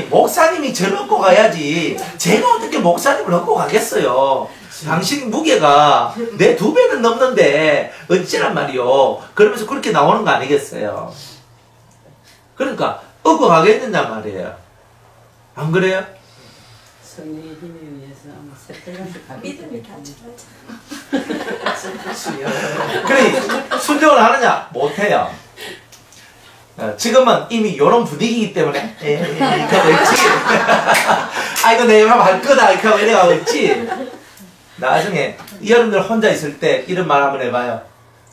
목사님이 저를 얻고 가야지 제가 어떻게 목사님을 얻고 가겠어요. 당신 무게가 내 2배는 넘는데 어찌란 말이요. 그러면서 그렇게 나오는 거 아니겠어요. 그러니까 얻고 가겠느냐 말이에요. 안 그래요? 성령의 힘에 의해서 아마 새빨간색 믿음이 다 그래 순종을 하느냐? 못해요. 지금은 이미 이런 분위기이기 때문에 이렇게 하고 있지. 아이고 내가 할 거다 이렇게 하고 이래가고 있지. 나중에 여러분들 혼자 있을 때 이런 말 한번 해봐요.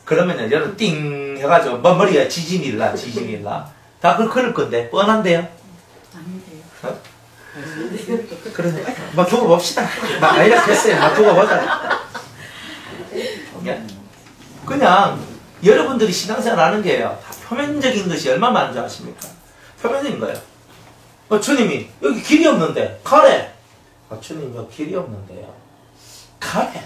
그러면요 여러분 띵 해가지고 머리가 지진이 일라. 다 그럴 건데 뻔한데요. 아닌데요. 그래 막 두고 봅시다. 막 이렇게 했어요. 막 두고 보자. 그냥 여러분들이 신앙생활 하는 게요. 다 표면적인 것이 얼마나 많은 줄 아십니까? 표면적인 거예요. 주님이 여기 길이 없는데 가래. 주님 여기 길이 없는데요. 가래.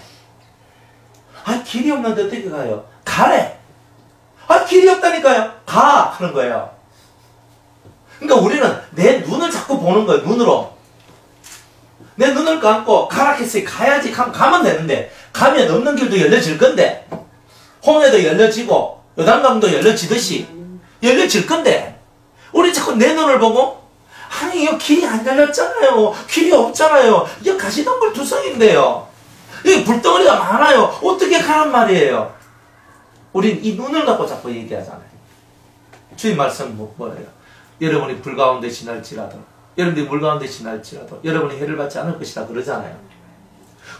길이 없는데 어떻게 가요? 가래. 길이 없다니까요. 가 하는 거예요. 그러니까 우리는 내 눈을 자꾸 보는 거예요. 눈으로. 내 눈을 감고 가라 했으니 가야지 가면 되는데 가면 없는 길도 열려질 건데 홍해도 열려지고 요단강도 열려지듯이 열려질 건데 우리 자꾸 내 눈을 보고 아니 이 길이 안 열렸잖아요. 길이 없잖아요. 이 가시덤불 두성인데요. 여기 불덩어리가 많아요. 어떻게 가란 말이에요. 우린 이 눈을 갖고 자꾸 얘기하잖아요. 주님 말씀 뭐래요? 여러분이 불 가운데 지날지라도 여러분들이 물 가운데 지날지라도 여러분이 해를 받지 않을 것이다 그러잖아요.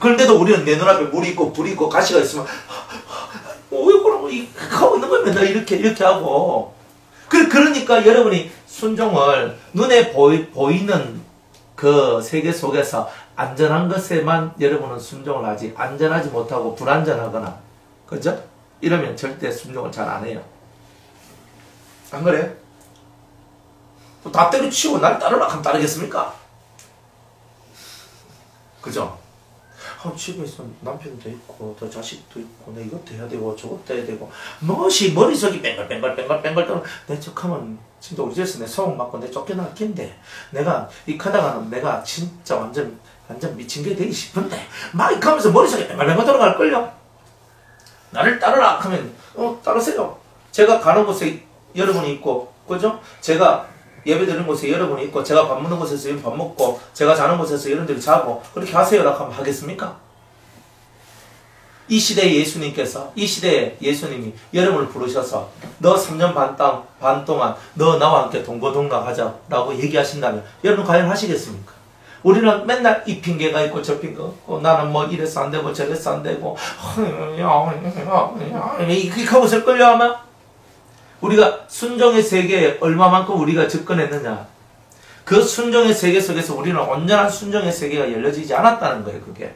그런데도 우리는 내 눈앞에 물이 있고 불이 있고 가시가 있으면 왜 그러고 하고 있는 거야 맨날 이렇게 하고 그러니까 여러분이 순종을 눈에 보이는 그 세계 속에서 안전한 것에만 여러분은 순종을 하지 안전하지 못하고 불안전하거나 그죠? 이러면 절대 순종을 잘 안 해요. 안 그래요? 다 때려치우고 날 따르라 하면 따르겠습니까? 그죠? 집에 있으면 남편도 있고 또 자식도 있고 내 이것도 해야 되고 저것도 해야 되고 무엇이 머릿속이 뱅글뱅글 떠는 내 척하면 진짜 우리 집에서 내 소문 맞고 내 쫓겨날 낀데 내가 이 가다가는 내가 진짜 완전 미친 게 되기 싶은데 막 이렇게 하면서 머릿속에 뱅글뱅글 돌아갈걸요? 나를 따르라 하면 따르세요. 제가 가는 곳에 여러분이 있고 그죠? 제가 예배 드리는 곳에 여러분이 있고 제가 밥 먹는 곳에서 여러분 밥 먹고 제가 자는 곳에서 여러분들이 자고 그렇게 하세요라고 하면 하겠습니까? 이 시대의 예수님께서 이 시대의 예수님이 여러분을 부르셔서 너 3년 반 동안 너 나와 함께 동거동락하자라고 얘기하신다면 여러분 과연 하시겠습니까? 우리는 맨날 이 핑계가 있고 저 핑계가 있고 나는 뭐 이래서 안 되고 저래서 안 되고 이렇게 하고 있을걸요 아마? 우리가 순종의 세계에 얼마만큼 우리가 접근했느냐. 그 순종의 세계 속에서 우리는 온전한 순종의 세계가 열려지지 않았다는 거예요. 그게.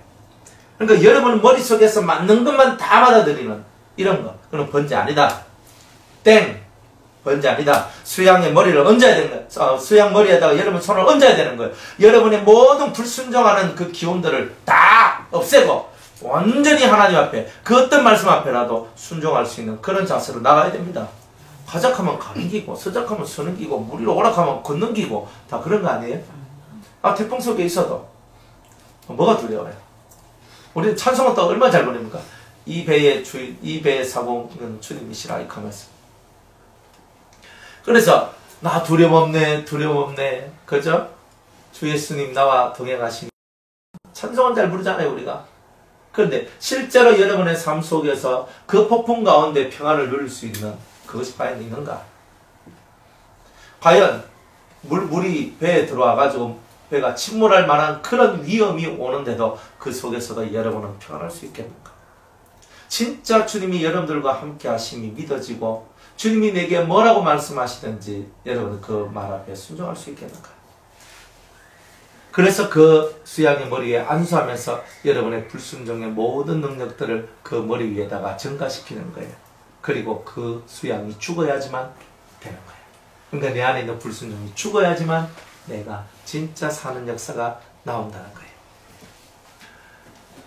그러니까 여러분 머릿속에서 맞는 것만 다 받아들이는 이런 거. 그건 번제 아니다. 땡. 번제 아니다. 수양의 머리를 얹어야 되는 거예요. 수양 머리에다가 여러분 손을 얹어야 되는 거예요. 여러분의 모든 불순종하는 그 기운들을 다 없애고 완전히 하나님 앞에 그 어떤 말씀 앞에라도 순종할 수 있는 그런 자세로 나가야 됩니다. 가작하면 가는 기고 서작하면 서는 기고 무리로 오락하면 걷는 기고 다 그런 거 아니에요? 태풍 속에 있어도 뭐가 두려워요? 우리는 찬송은 또 얼마나 잘 부릅니까? 이 배의 사공은 주님이시라 이렇게 하면서 그래서 나 두려움 없네 그죠? 주 예수님 나와 동행하시니 찬송은 잘 부르잖아요 우리가. 그런데 실제로 여러분의 삶 속에서 그 폭풍 가운데 평안을 누릴 수 있는 그것이 과연 있는가? 과연 물이 배에 들어와가지고 배가 침몰할 만한 그런 위험이 오는데도 그 속에서도 여러분은 평안할 수 있겠는가? 진짜 주님이 여러분들과 함께 하심이 믿어지고 주님이 내게 뭐라고 말씀하시든지 여러분 그 말 앞에 순종할 수 있겠는가? 그래서 그 수양의 머리에 안수하면서 여러분의 불순종의 모든 능력들을 그 머리 위에다가 증가시키는 거예요. 그리고 그 수양이 죽어야지만 되는 거예요. 그러니까 내 안에 있는 불순종이 죽어야지만 내가 진짜 사는 역사가 나온다는 거예요.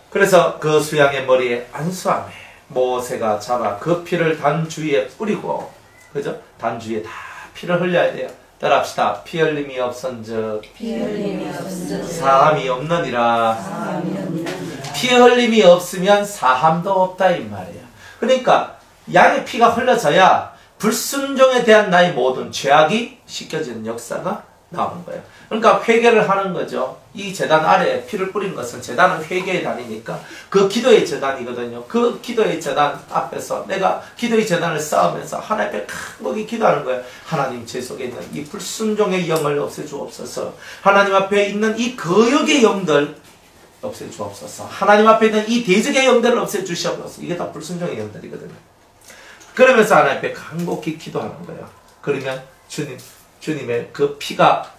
그래서 그 수양의 머리에 안수함에 모세가 잡아 그 피를 단 주위에 뿌리고 그죠? 단 주위에 다 피를 흘려야 돼요. 따라합시다. 피 흘림이 없은즉 피 흘림이 없은즉 사함이 없느니라. 사함이 없느니라. 피 흘림이 없으면 사함도 없다 이 말이에요. 그러니까 양의 피가 흘러져야 불순종에 대한 나의 모든 죄악이 씻겨지는 역사가 나오는 거예요. 그러니까 회개를 하는 거죠. 이 제단 아래에 피를 뿌리는 것은 제단은 회개의 단이니까 그 기도의 제단이거든요. 그 기도의 제단 앞에서 내가 기도의 제단을 쌓으면서 하나님 앞에 강하게 기도하는 거예요. 하나님 제 속에 있는 이 불순종의 영을 없애주옵소서. 하나님 앞에 있는 이 거역의 영들 없애주옵소서. 하나님 앞에 있는 이 대적의 영들을 없애주시옵소서. 이게 다 불순종의 영들이거든요. 그러면서 하나님 앞에 간곡히 기도하는 거예요. 그러면 주님의 그 피가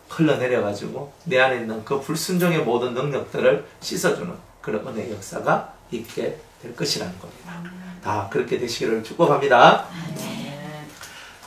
흘러내려가지고 내 안에 있는 그 불순종의 모든 능력들을 씻어주는 그런 은혜의 역사가 있게 될 것이라는 겁니다. 다 그렇게 되시기를 축복합니다.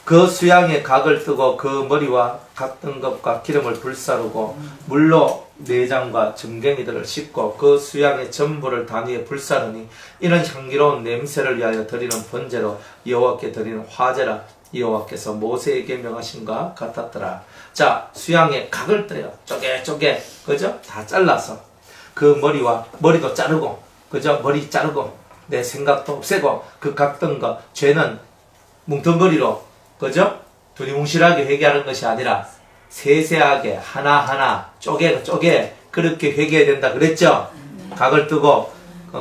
그 수양의 각을 뜨고 그 머리와 각 등급과 기름을 불사르고 물로 내장과 정갱이들을 씻고 그 수양의 전부를 단 위에 불사르니 이는 향기로운 냄새를 위하여 드리는 번제로 여호와께 드리는 화제라. 여호와께서 모세에게 명하신과 같았더라. 자, 수양의 각을 떠요. 쪼개 그죠? 다 잘라서 그 머리도 자르고 그죠? 머리 자르고 내 생각도 없애고 그 각 등과 죄는 뭉텅거리로 그죠? 두리뭉실하게 회개하는 것이 아니라 세세하게 하나하나 쪼개 그렇게 회개해야 된다 그랬죠? 각을 뜨고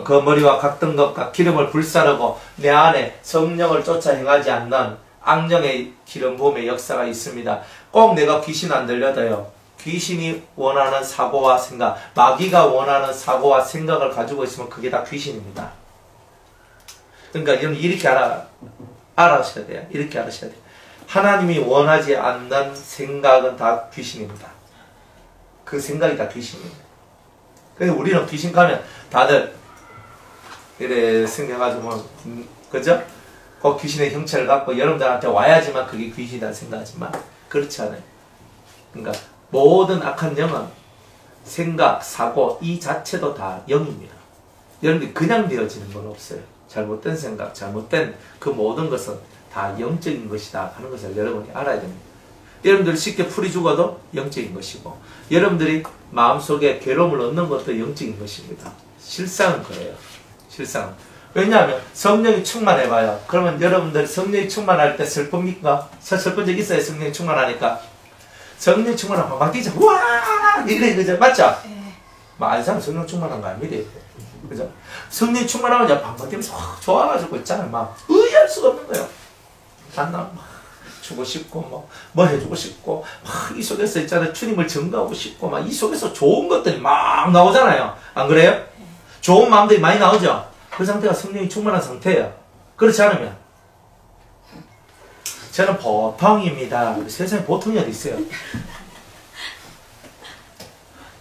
그 머리와 각 등과 기름을 불사르고 내 안에 성령을 쫓아 행하지 않는 악령의 기름 부음의 역사가 있습니다. 꼭 내가 귀신 안 들려도요. 귀신이 원하는 사고와 생각, 마귀가 원하는 사고와 생각을 가지고 있으면 그게 다 귀신입니다. 그러니까 여러분 이렇게 알아셔야 돼요. 이렇게 알아셔야 돼요. 하나님이 원하지 않는 생각은 다 귀신입니다. 그 생각이 다 귀신입니다. 그래서 우리는 귀신 가면 다들 이래 생겨가지고 그죠? 그 귀신의 형체를 갖고 여러분들한테 와야지만 그게 귀신이다 생각하지만 그렇지 않아요. 그러니까 모든 악한 영은 생각, 사고 이 자체도 다 영입니다. 여러분들이 그냥 되어지는 건 없어요. 잘못된 생각, 잘못된 그 모든 것은 다 영적인 것이다 하는 것을 여러분이 알아야 됩니다. 여러분들이 쉽게 풀이 죽어도 영적인 것이고 여러분들이 마음속에 괴로움을 얻는 것도 영적인 것입니다. 실상은 그래요. 실상은. 왜냐하면 성령이 충만해봐요. 그러면 여러분들 성령이 충만할 때 슬픕니까? 슬픈 적 있어요? 성령이 충만하니까. 성령이 충만하면 막 뛰자. 와! 이래 그죠? 맞죠? 안 사람 성령 충만한 거 아닙니다. 그죠? 성령이 충만하면 방방 뛰면서 좋아가지고 있잖아요. 막 의할 수가 없는 거예요. 만나 막 주고 싶고 뭐 해주고 싶고 막 이 속에서 있잖아요. 주님을 증거하고 싶고 막 이 속에서 좋은 것들이 막 나오잖아요. 안 그래요? 좋은 마음들이 많이 나오죠? 그 상태가 성령이 충만한 상태예요. 그렇지 않으면 저는 보통입니다. 세상에 보통이 어디 있어요?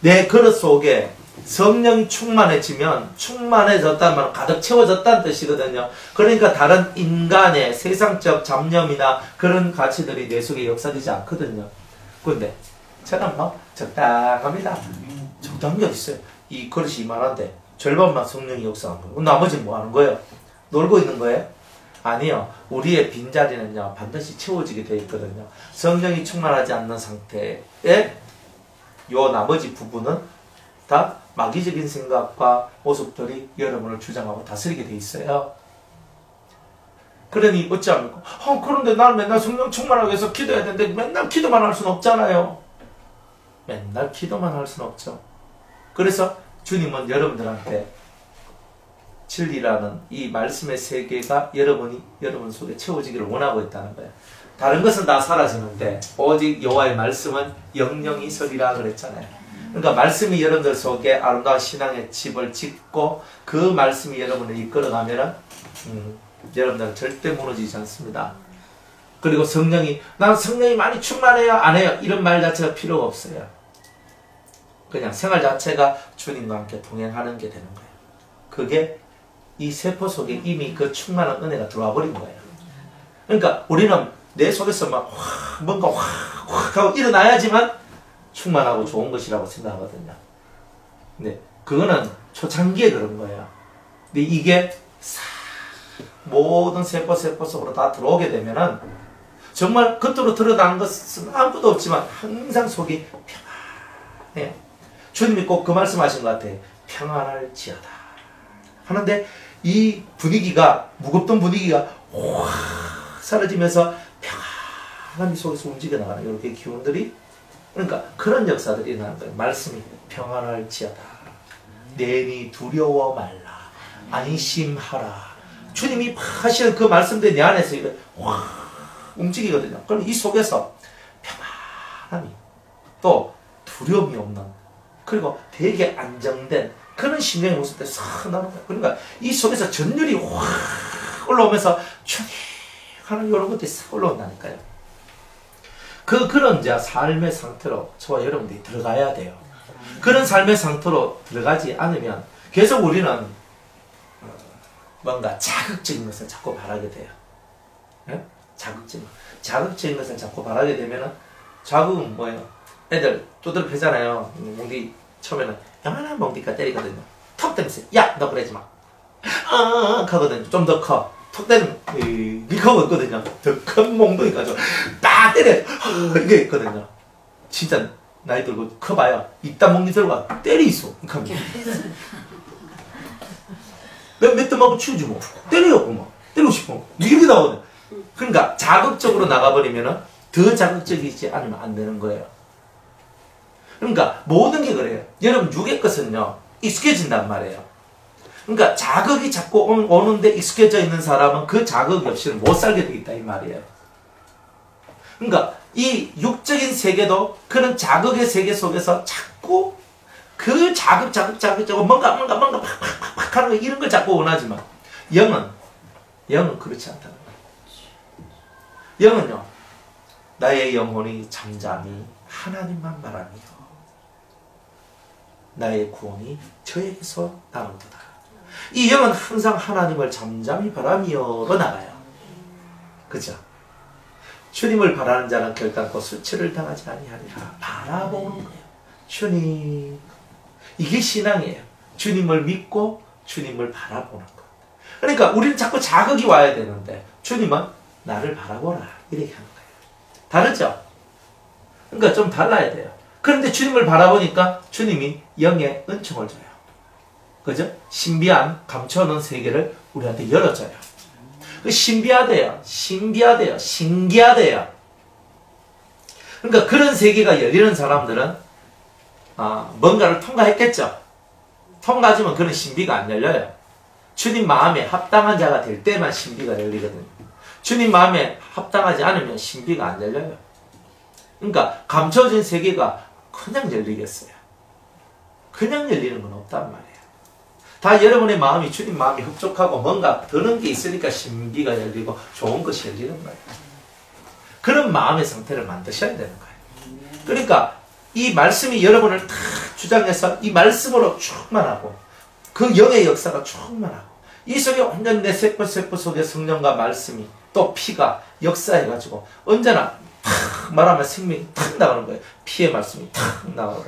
내 그릇 속에 성령이 충만해지면 충만해졌다는 말은 가득 채워졌다는 뜻이거든요. 그러니까 다른 인간의 세상적 잡념이나 그런 가치들이 내 속에 역사되지 않거든요. 그런데 저는 뭐 적당합니다. 적당한 게 어디 있어요? 이 그릇이 이만한데 절반만 성령이 역사한 거예요. 나머지는 뭐 하는 거예요? 놀고 있는 거예요? 아니요. 우리의 빈자리는요, 반드시 채워지게 되어 있거든요. 성령이 충만하지 않는 상태에 요 나머지 부분은 다 마귀적인 생각과 모습들이 여러분을 주장하고 다스리게 되어 있어요. 그러니 어찌합니까? 그런데 나는 맨날 성령 충만하게 해서 기도해야 되는데 맨날 기도만 할 수는 없잖아요. 맨날 기도만 할 수는 없죠. 그래서 주님은 여러분들한테 진리라는 이 말씀의 세계가 여러분 속에 채워지기를 원하고 있다는 거예요. 다른 것은 다 사라지는데 오직 여호와의 말씀은 영영이 서리라 그랬잖아요. 그러니까 말씀이 여러분들 속에 아름다운 신앙의 집을 짓고 그 말씀이 여러분을 이끌어가면은 여러분들은 절대 무너지지 않습니다. 그리고 난 성령이 많이 충만해요 안 해요 이런 말 자체가 필요가 없어요. 그냥 생활 자체가 주님과 함께 동행하는 게 되는 거예요. 그게 이 세포 속에 이미 그 충만한 은혜가 들어와 버린 거예요. 그러니까 우리는 내 속에서 막 뭔가 확 하고 일어나야지만 충만하고 좋은 것이라고 생각하거든요. 근데 그거는 초창기에 그런 거예요. 근데 이게 모든 세포 속으로 다 들어오게 되면은 정말 겉으로 드러난 것은 아무것도 없지만 항상 속이 평안해요. 주님이 꼭 그 말씀하신 것 같아요. 평안할지어다 하는데 이 분위기가 무겁던 분위기가 확 사라지면서 평안함이 속에서 움직여 나가는 이렇게 기운들이 그러니까 그런 역사들이 일어나는 거예요. 말씀이 평안할지어다 내니 두려워 말라 안심하라 주님이 하시는 그 말씀들이 내 안에서 확 움직이거든요. 그럼 이 속에서 평안함이 또 두려움이 없는 그리고 되게 안정된 그런 심령의 모습들이 싹 나오는 거예요. 그러니까 이 속에서 전율이 확 올라오면서 하는 이런 것들이 싹 올라온다니까요. 그런 이제 삶의 상태로 저와 여러분들이 들어가야 돼요. 그런 삶의 상태로 들어가지 않으면 계속 우리는 뭔가 자극적인 것을 자꾸 바라게 돼요. 예? 자극적인 것을 자꾸 바라게 되면은 자극은 뭐예요? 애들 두드려 패잖아요. 몽디 처음에는 요만한 몽디가 때리거든요. 턱 때면서 야 너 그러지 마. 하거든요. 좀 더 커. 턱 때리면 밀카가 있거든요. 더 큰 몽둥이 가지고 딱 때려. 이게 있거든요. 진짜 나이 들고 커봐요. 이딴 몽디 들고 때리 있어. 몇 대 맞고 치우지 뭐. 때려요 뭐. 때리고 싶어. 이렇게 나오거든요. 그러니까 자극적으로 나가버리면은 더 자극적이지 않으면 안 되는 거예요. 그러니까 모든 게 그래요. 여러분 육의 것은요 익숙해진단 말이에요. 그러니까 자극이 자꾸 오는데 익숙해져 있는 사람은 그 자극이 없이는 못 살게 되겠다 이 말이에요. 그러니까 이 육적인 세계도 그런 자극의 세계 속에서 자꾸 그 자극 뭔가 팍팍팍 하는 거 이런 걸 자꾸 원하지만 영은 그렇지 않다는 거예요. 영은요 나의 영혼이 잠잠히 하나님만 바라며 나의 구원이 저에게서 나오도다. 이 영은 항상 하나님을 잠잠히 바라며로 나가요. 그죠? 주님을 바라는 자는 결단코 수치를 당하지 아니하리라. 바라보는 거예요. 주님. 이게 신앙이에요. 주님을 믿고 주님을 바라보는 것. 그러니까 우리는 자꾸 자극이 와야 되는데 주님은 나를 바라보라 이렇게 하는 거예요. 다르죠? 그러니까 좀 달라야 돼요. 그런데 주님을 바라보니까 주님이 영의 은총을 줘요. 그죠? 신비한 감춰놓은 세계를 우리한테 열어줘요. 신비하대요. 신기하대요. 그러니까 그런 세계가 열리는 사람들은 뭔가를 통과했겠죠. 통과하지만 그런 신비가 안 열려요. 주님 마음에 합당한 자가 될 때만 신비가 열리거든요. 주님 마음에 합당하지 않으면 신비가 안 열려요. 그러니까 감춰진 세계가 그냥 열리겠어요. 그냥 열리는 건 없단 말이에요. 다 여러분의 마음이 주님 마음이 흡족하고 뭔가 드는 게 있으니까 신비가 열리고 좋은 것이 열리는 거예요. 그런 마음의 상태를 만드셔야 되는 거예요. 그러니까 이 말씀이 여러분을 다 주장해서 이 말씀으로 충만하고 그 영의 역사가 충만하고 이 속에 완전 내 세포 속에 성령과 말씀이 또 피가 역사해가지고 언제나 탁 말하면 생명이 탁 나가는 거예요. 피의 말씀이 탁 나가고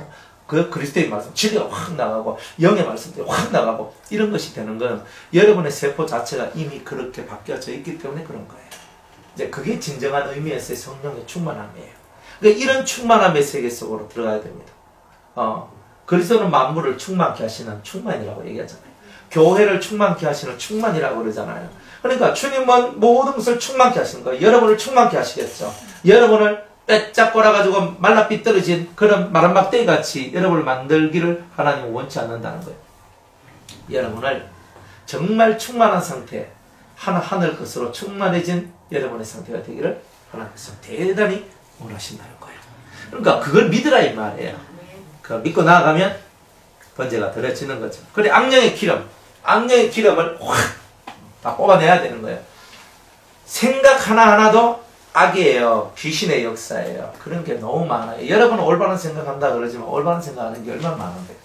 그 그리스도의 말씀 진리가 확 나가고 영의 말씀들이 확 나가고 이런 것이 되는 건 여러분의 세포 자체가 이미 그렇게 바뀌어져 있기 때문에 그런 거예요. 이제 그게 진정한 의미에서의 성령의 충만함이에요. 그러니까 이런 충만함의 세계 속으로 들어가야 됩니다. 그리스도는 만물을 충만케 하시는 충만이라고 얘기하잖아요. 교회를 충만케 하시는 충만이라고 그러잖아요. 그러니까 주님은 모든 것을 충만케 하시는 거예요. 여러분을 충만케 하시겠죠. 여러분을 빼짝 꼬라가지고 말라 삐뚤어진 그런 마른 막대기 같이 여러분을 만들기를 하나님은 원치 않는다는 거예요. 여러분을 정말 충만한 상태, 하늘 것으로 충만해진 여러분의 상태가 되기를 하나님께서 대단히 원하신다는 거예요. 그러니까 그걸 믿으라 이 말이에요. 그걸 믿고 나아가면 번제가 드려지는 거죠. 그래 악령의 기름을 확 다 뽑아내야 되는 거예요. 생각 하나하나도 악이에요. 귀신의 역사예요. 그런 게 너무 많아요. 여러분은 올바른 생각한다 그러지만 올바른 생각하는 게 얼마나 많은데.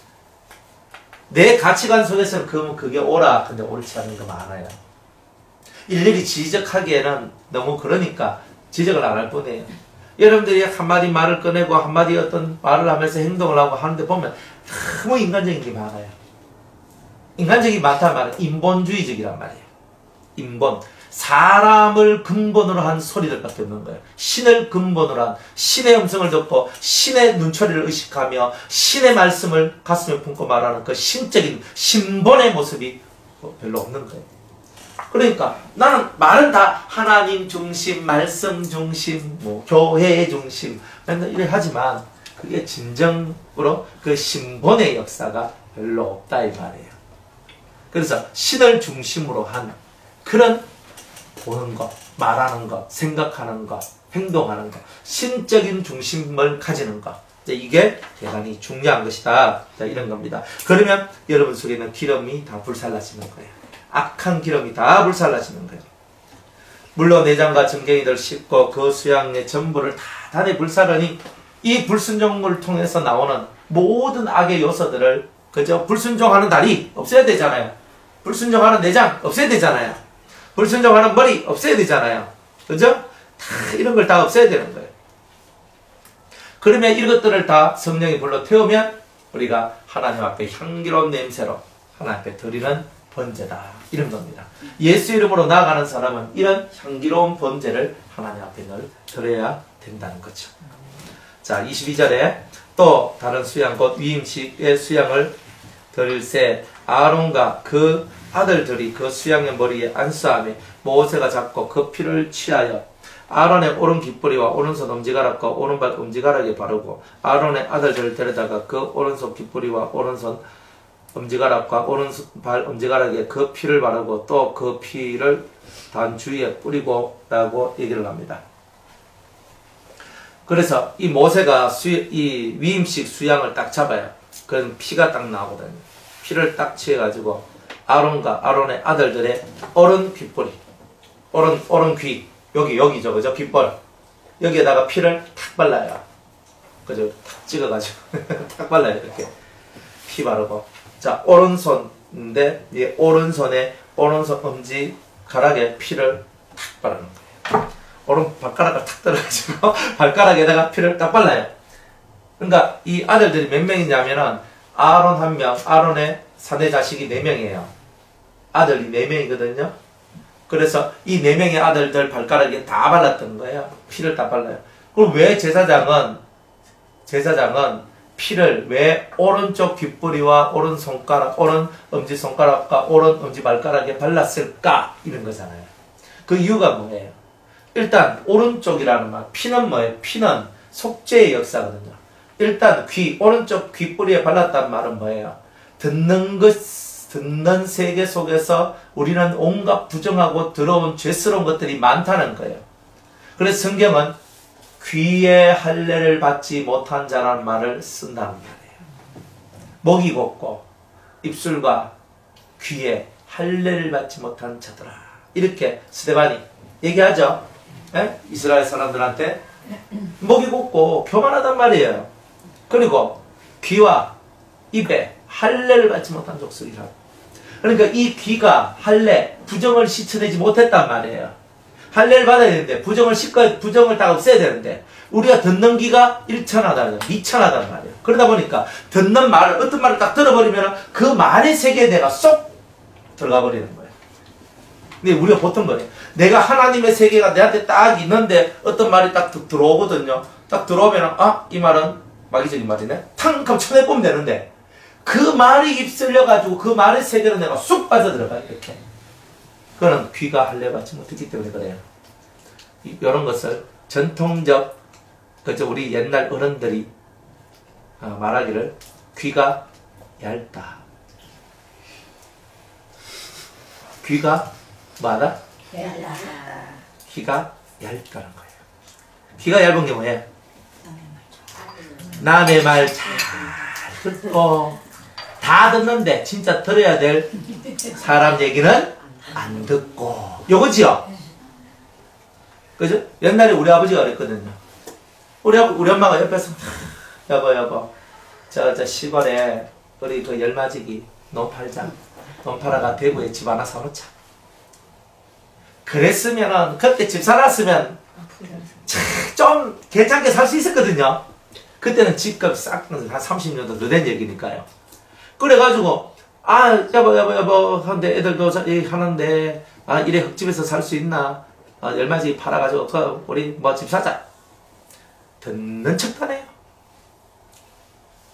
내 가치관 속에서는 그게 옳아. 근데 옳지 않은 거 많아요. 일일이 지적하기에는 너무 그러니까 지적을 안 할 뿐이에요. 여러분들이 한마디 말을 꺼내고 한마디 어떤 말을 하면서 행동을 하고 하는데 보면 너무 인간적인 게 많아요. 인간적이 많다는 말은 인본주의적이란 말이에요. 인본. 사람을 근본으로 한 소리들밖에 없는 거예요. 신을 근본으로 한 신의 음성을 듣고 신의 눈초리를 의식하며 신의 말씀을 가슴에 품고 말하는 그 신적인 신본의 모습이 별로 없는 거예요. 그러니까 나는 말은 다 하나님 중심, 말씀 중심, 뭐 교회 중심 맨날 이래 하지만 그게 진정으로 그 신본의 역사가 별로 없다 이 말이에요. 그래서 신을 중심으로 한 그런 보는 것, 말하는 것, 생각하는 것, 행동하는 것, 신적인 중심을 가지는 것, 이게 대단히 중요한 것이다. 이런 겁니다. 그러면 여러분 속에 있는 기름이 다 불살라지는 거예요. 악한 기름이 다 불살라지는 거예요. 물론 내장과 정갱이들 씻고 그 수양의 전부를 다 단에 불사르니 이 불순종을 통해서 나오는 모든 악의 요소들을 그저 불순종하는 다리 없애야 되잖아요. 불순종하는 내장 없애야 되잖아요. 불순종하는 머리 없애야 되잖아요. 그죠? 다 이런 걸 다 없애야 되는 거예요. 그러면 이것들을 다 성령이 불러 태우면 우리가 하나님 앞에 향기로운 냄새로 하나님 앞에 드리는 번제다. 이런 겁니다. 예수 이름으로 나아가는 사람은 이런 향기로운 번제를 하나님 앞에 늘 드려야 된다는 거죠. 자, 22절에 또 다른 수양 곧 위임식의 수양을 드릴새 아론과 그 아들들이 그 수양의 머리에 안수하며 모세가 잡고 그 피를 취하여 아론의 오른 깃뿌리와 오른손 엄지가락과 오른발 엄지가락에 바르고 아론의 아들들을 데려다가 그 오른손 깃뿌리와 오른손 엄지가락과 오른발 엄지가락에 그 피를 바르고 또 그 피를 단 주위에 뿌리고 라고 얘기를 합니다. 그래서 이 모세가 이 위임식 수양을 딱 잡아요. 그럼 피가 딱 나오거든요. 피를 딱 취해가지고 아론과 아론의 아들들의 오른 귓뿌리, 오른 귀, 여기죠, 그죠? 귓볼. 여기에다가 피를 탁 발라요. 그죠? 탁 찍어가지고, 탁 발라요, 이렇게. 피 바르고. 자, 오른손인데, 이 오른손에, 오른손 엄지가락에 피를 탁 바르는 거예요. 오른 발가락을 탁 떨어가지고, 발가락에다가 피를 딱 발라요. 그러니까, 이 아들들이 몇 명이냐면은, 아론 1명, 아론의 사내 자식이 4명이에요. 아들이 4명이거든요. 그래서 이 4명의 아들들 발가락에 다 발랐던 거예요. 피를 다 발라요. 그럼 왜 제사장은 피를 왜 오른쪽 귓뿌리와 오른 손가락, 오른 엄지손가락과 오른 엄지발가락에 발랐을까? 이런 거잖아요. 그 이유가 뭐예요? 일단 오른쪽이라는 말, 피는 뭐예요? 피는 속죄의 역사거든요. 일단 오른쪽 귓뿌리에 발랐단 말은 뭐예요? 듣는 세계 속에서 우리는 온갖 부정하고 더러운 죄스러운 것들이 많다는 거예요. 그래서 성경은 귀에 할례를 받지 못한 자라는 말을 쓴다는 말이에요. 목이 곧고 입술과 귀에 할례를 받지 못한 자들아. 이렇게 스데반이 얘기하죠. 에? 이스라엘 사람들한테 목이 곧고 교만하단 말이에요. 그리고 귀와 입에 할례를 받지 못한 족속이라고. 그러니까 이 귀가 할례, 부정을 씻어내지 못했단 말이에요. 할례를 받아야 되는데 부정을 다 없애야 되는데 우리가 듣는 귀가 미천하단 말이에요. 그러다 보니까 듣는 말을 어떤 말을 딱 들어버리면 그 말의 세계에 내가 쏙 들어가 버리는 거예요. 근데 우리가 보통 그래요. 내가 하나님의 세계가 내한테 딱 있는데 어떤 말이 딱 들어오거든요. 딱 들어오면 이 말은 마귀적인 말이네. 탕 하면 쳐내보면 되는데 그 말이 입술려가지고 그 말의 세계로 내가 쑥 빠져들어가요. 이렇게. 그거는 귀가 할례 받지 못했기 때문에 그래요. 이런 것을 전통적 그저 우리 옛날 어른들이 말하기를 귀가 얇다. 귀가 뭐하다? 귀가 얇다는 거예요. 귀가 얇은 게 뭐예요? 남의 말 잘 듣고 다 듣는데 진짜 들어야 될 사람 얘기는 안 듣고 요거지요. 그죠? 옛날에 우리 아버지가 그랬거든요. 우리 엄마가 옆에서 여보 저 시골에 우리 그 열마지기 논 팔자. 논 팔아가 대구에 집 하나 사놓자. 그랬으면은 그때 집 살았으면 좀 괜찮게 살 수 있었거든요. 그때는 집값 싹 한 30년도 더 된 얘기니까요. 그래가지고 여보 하는데 애들도 하는데 아, 이래 흙집에서 살 수 있나? 얼마씩 팔아가지고, 우리 뭐 집 사자. 듣는 척도 안 해요.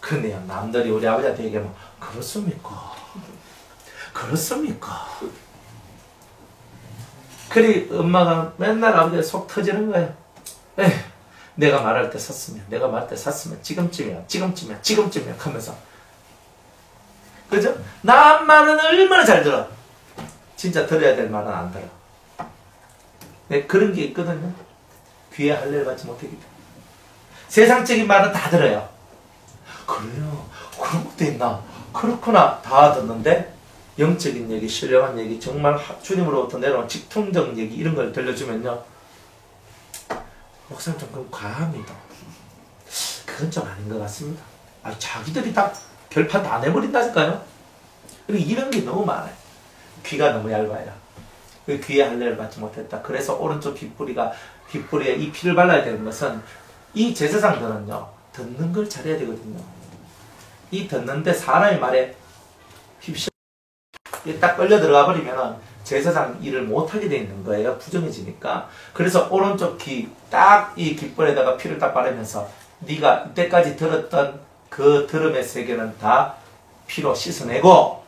근데요, 남들이 우리 아버지한테 얘기하면, 그렇습니까? 그렇습니까? 그리 엄마가 맨날 아버지가 속 터지는 거예요. 에휴, 내가 말할 때 샀으면, 지금쯤이야 하면서. 그죠? 남 말은 얼마나 잘 들어. 진짜 들어야 될 말은 안 들어. 네, 그런 게 있거든요. 귀에 할례를 받지 못하기 때문에. 세상적인 말은 다 들어요. 그래요. 그런 것도 있나? 그렇구나. 다 듣는데 영적인 얘기, 신령한 얘기, 정말 주님으로부터 내려온 직통적 얘기 이런 걸 들려주면요. 목사님 좀 그럼 과합니다. 그건 좀 아닌 것 같습니다. 자기들이 다 결판 다 내버린다니까요. 그리고 이런 게 너무 많아요. 귀가 너무 얇아요. 그 귀에 할례를 받지 못했다. 그래서 오른쪽 귓불에 이 피를 발라야 되는 것은 이 제사장들은요, 듣는 걸 잘해야 되거든요. 이 듣는데 사람의 말에 휩쓸려 딱 끌려 들어가 버리면 제사장 일을 못하게 돼 있는 거예요. 부정해지니까. 그래서 오른쪽 귀, 딱 이 귓불에다가 피를 딱 바르면서 네가 이때까지 들었던 그 들음의 세계는 다 피로 씻어내고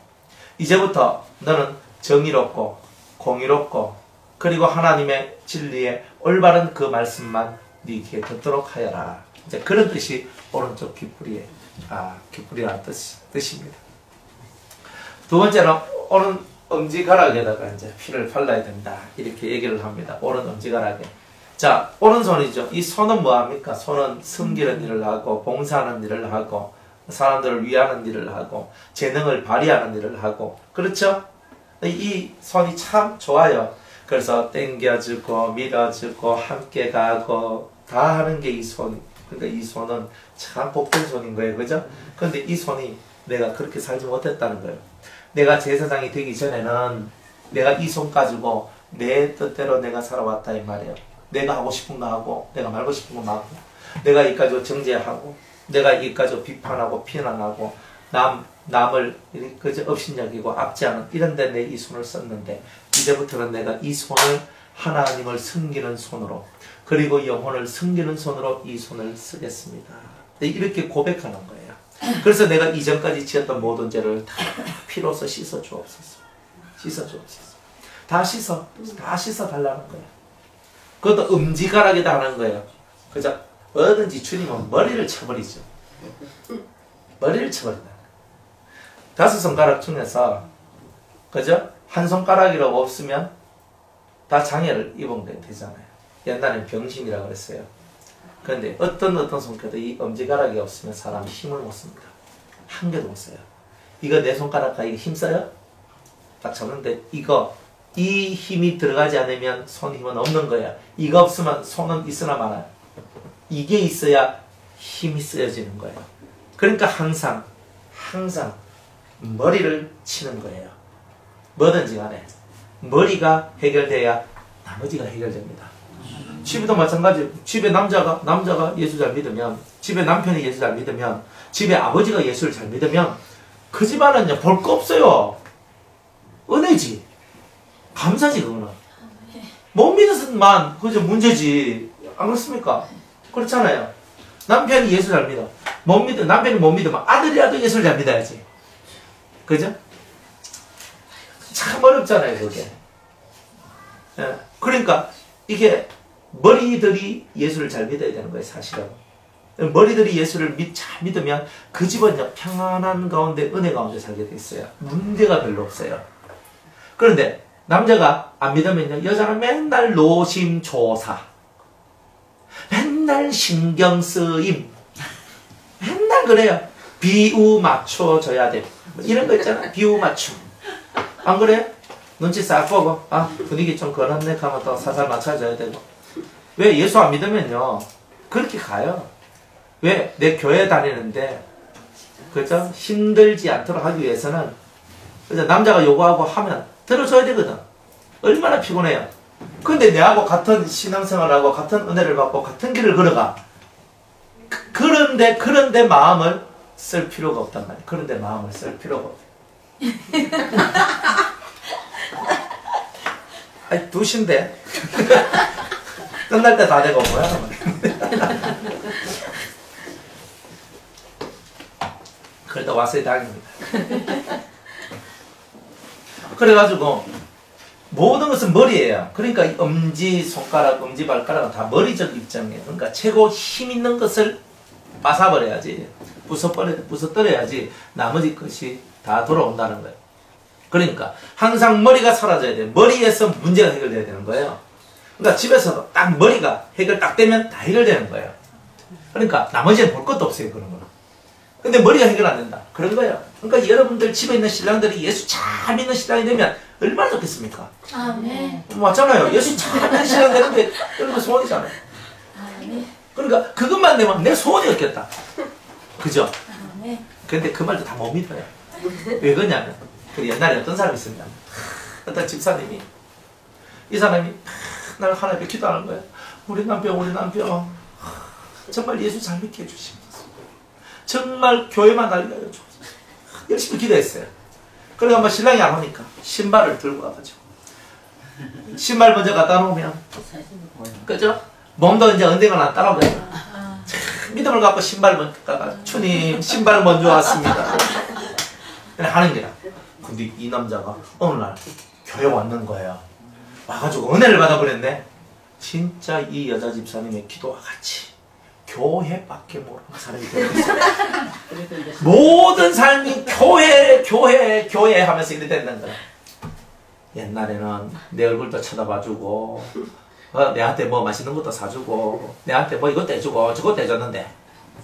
이제부터 너는 정의롭고 공의롭고 그리고 하나님의 진리에 올바른 그 말씀만 네 귀에 듣도록 하여라. 이제 그런 뜻이 오른쪽 귓불이라는 뜻입니다. 두 번째는 오른 엄지가락에다가 이제 피를 발라야 된다. 이렇게 얘기를 합니다. 오른 엄지가락에. 자, 오른손이죠. 이 손은 뭐합니까? 손은 섬기는 일을 하고, 봉사하는 일을 하고, 사람들을 위하는 일을 하고, 재능을 발휘하는 일을 하고, 그렇죠? 이 손이 참 좋아요. 그래서 땡겨주고, 밀어주고, 함께 가고, 다 하는 게 이 손. 그러니까 이 손은 참 복된 손인 거예요. 그죠? 근데 이 손이 내가 그렇게 살지 못했다는 거예요. 내가 제사장이 되기 전에는 내가 이 손 가지고 내 뜻대로 내가 살아왔다 이 말이에요. 내가 하고 싶은 거 하고 내가 말고 싶은 거 하고 내가 이까지 정죄하고 내가 이까지 비판하고 비난하고 남을 그저 업신여기고 압제하는 이런 데 내 이 손을 썼는데 이제부터는 내가 이 손을 하나님을 섬기는 손으로 그리고 영혼을 섬기는 손으로 이 손을 쓰겠습니다. 이렇게 고백하는 거예요. 그래서 내가 이전까지 지었던 모든 죄를 다 피로써 씻어 주옵소서. 씻어 주옵소서. 다 씻어 달라는 거예요. 그것도 엄지가락에다 하는 거예요. 그죠? 뭐든지 주님은 머리를 쳐버리죠. 머리를 쳐버린다. 5손가락 중에서 그죠? 한 손가락이라고 없으면 다 장애를 입은 게 되잖아요. 옛날엔 병신이라고 그랬어요. 그런데 어떤 손가락도 이 엄지가락이 없으면 사람이 힘을 못 씁니다. 한 개도 못 써요. 이거 내 손가락과 이거 힘 써요? 딱 잡는데 이 힘이 들어가지 않으면 손 힘은 없는 거야. 이거 없으면 손은 있으나 마나요. 이게 있어야 힘이 쓰여지는 거예요. 그러니까 항상 머리를 치는 거예요. 뭐든지 간에 머리가 해결돼야 나머지가 해결됩니다. 집에도 마찬가지. 집에 남자가 예수 잘 믿으면, 집에 남편이 예수 잘 믿으면, 집에 아버지가 예수를 잘 믿으면 그 집안은요 볼 거 없어요. 은혜지. 감사지 그거는. 못 믿어서만 그저 문제지. 안 그렇습니까? 그렇잖아요. 남편이 예수 잘 믿어. 남편이 못 믿으면 아들이라도 예수를 잘 믿어야지. 그죠? 참 어렵잖아요 그게. 예. 그러니까 이게 머리들이 예수를 잘 믿어야 되는 거예요, 사실은. 머리들이 예수를 잘 믿으면 그 집은요, 평안한 가운데, 은혜 가운데 살게 돼 있어요. 문제가 별로 없어요. 그런데 남자가 안 믿으면요, 여자는 맨날 노심초사, 맨날 신경쓰임, 맨날 그래요. 비유 맞춰줘야 돼. 이런 거 있잖아, 비유 맞춤. 안 그래요? 눈치 싹 보고, 분위기 좀 그렇네 하면 또 살살 맞춰줘야 되고. 왜? 예수 안 믿으면요 그렇게 가요. 왜? 내 교회 다니는데 그죠? 힘들지 않도록 하기 위해서는 그죠? 남자가 요구하고 하면 들어줘야 되거든. 얼마나 피곤해요. 근데 내하고 같은 신앙생활하고 같은 은혜를 받고 같은 길을 걸어가. 그런데 마음을 쓸 필요가 없단 말이에요. 그런데 마음을 쓸 필요가 없어요. 아니 2시인데 끝날 때 다 되고 뭐야. 그래도 왔어요 다행입니다. 그래가지고 모든 것은 머리예요. 그러니까 엄지 손가락, 엄지 발가락은 다 머리적 입장이에요. 그러니까 최고 힘 있는 것을 빠사버려야지, 부숴버려야지 나머지 것이 다 돌아온다는 거예요. 그러니까 항상 머리가 사라져야 돼요. 머리에서 문제가 해결돼야 되는 거예요. 그러니까 집에서도 딱 머리가 해결 딱 되면 다 해결되는 거예요. 그러니까 나머지는 볼 것도 없어요, 그런 거는. 근데 머리가 해결 안 된다, 그런 거예요. 그러니까 여러분들 집에 있는 신랑들이 예수 잘 믿는 신랑이 되면 얼마나 좋겠습니까? 아멘. 맞잖아요. 예수 잘 믿는 신랑 되는데 여러분 소원이잖아요. 아멘. 그러니까 그것만 되면 내 소원이 없겠다, 그죠? 아멘. 근데 그 말도 다 못 믿어요. 왜 그러냐면 그 옛날에 어떤 사람이 있습니다. 어떤 집사님이, 이 사람이 날 하나님께 기도하는 거예요. 우리 남편 정말 예수 잘 믿게 해주시옵소서. 정말 교회만 알게 해주옵소서. 열심히 기도했어요. 그러니까 뭐 신랑이 안 오니까 신발을 들고 와가지고 신발 먼저 갖다 놓으면, 그죠? 몸도 이제 언젠가는 따라오거든요. 믿음을 갖고 신발 먼저 가가지고 주님 신발 먼저 왔습니다 하는 게라. 근데 이 남자가 어느 날 교회 왔는 거예요. 와가지고 은혜를 받아버렸네. 진짜 이 여자 집사님의 기도와 같이 교회밖에 모르는 사람이 되고 있어요. 모든 삶이 교회 하면서 이렇게 된다는 거야. 옛날에는 내 얼굴도 쳐다봐주고, 내한테 뭐 맛있는 것도 사주고, 내한테 뭐 이것도 해주고 저것도 해줬는데,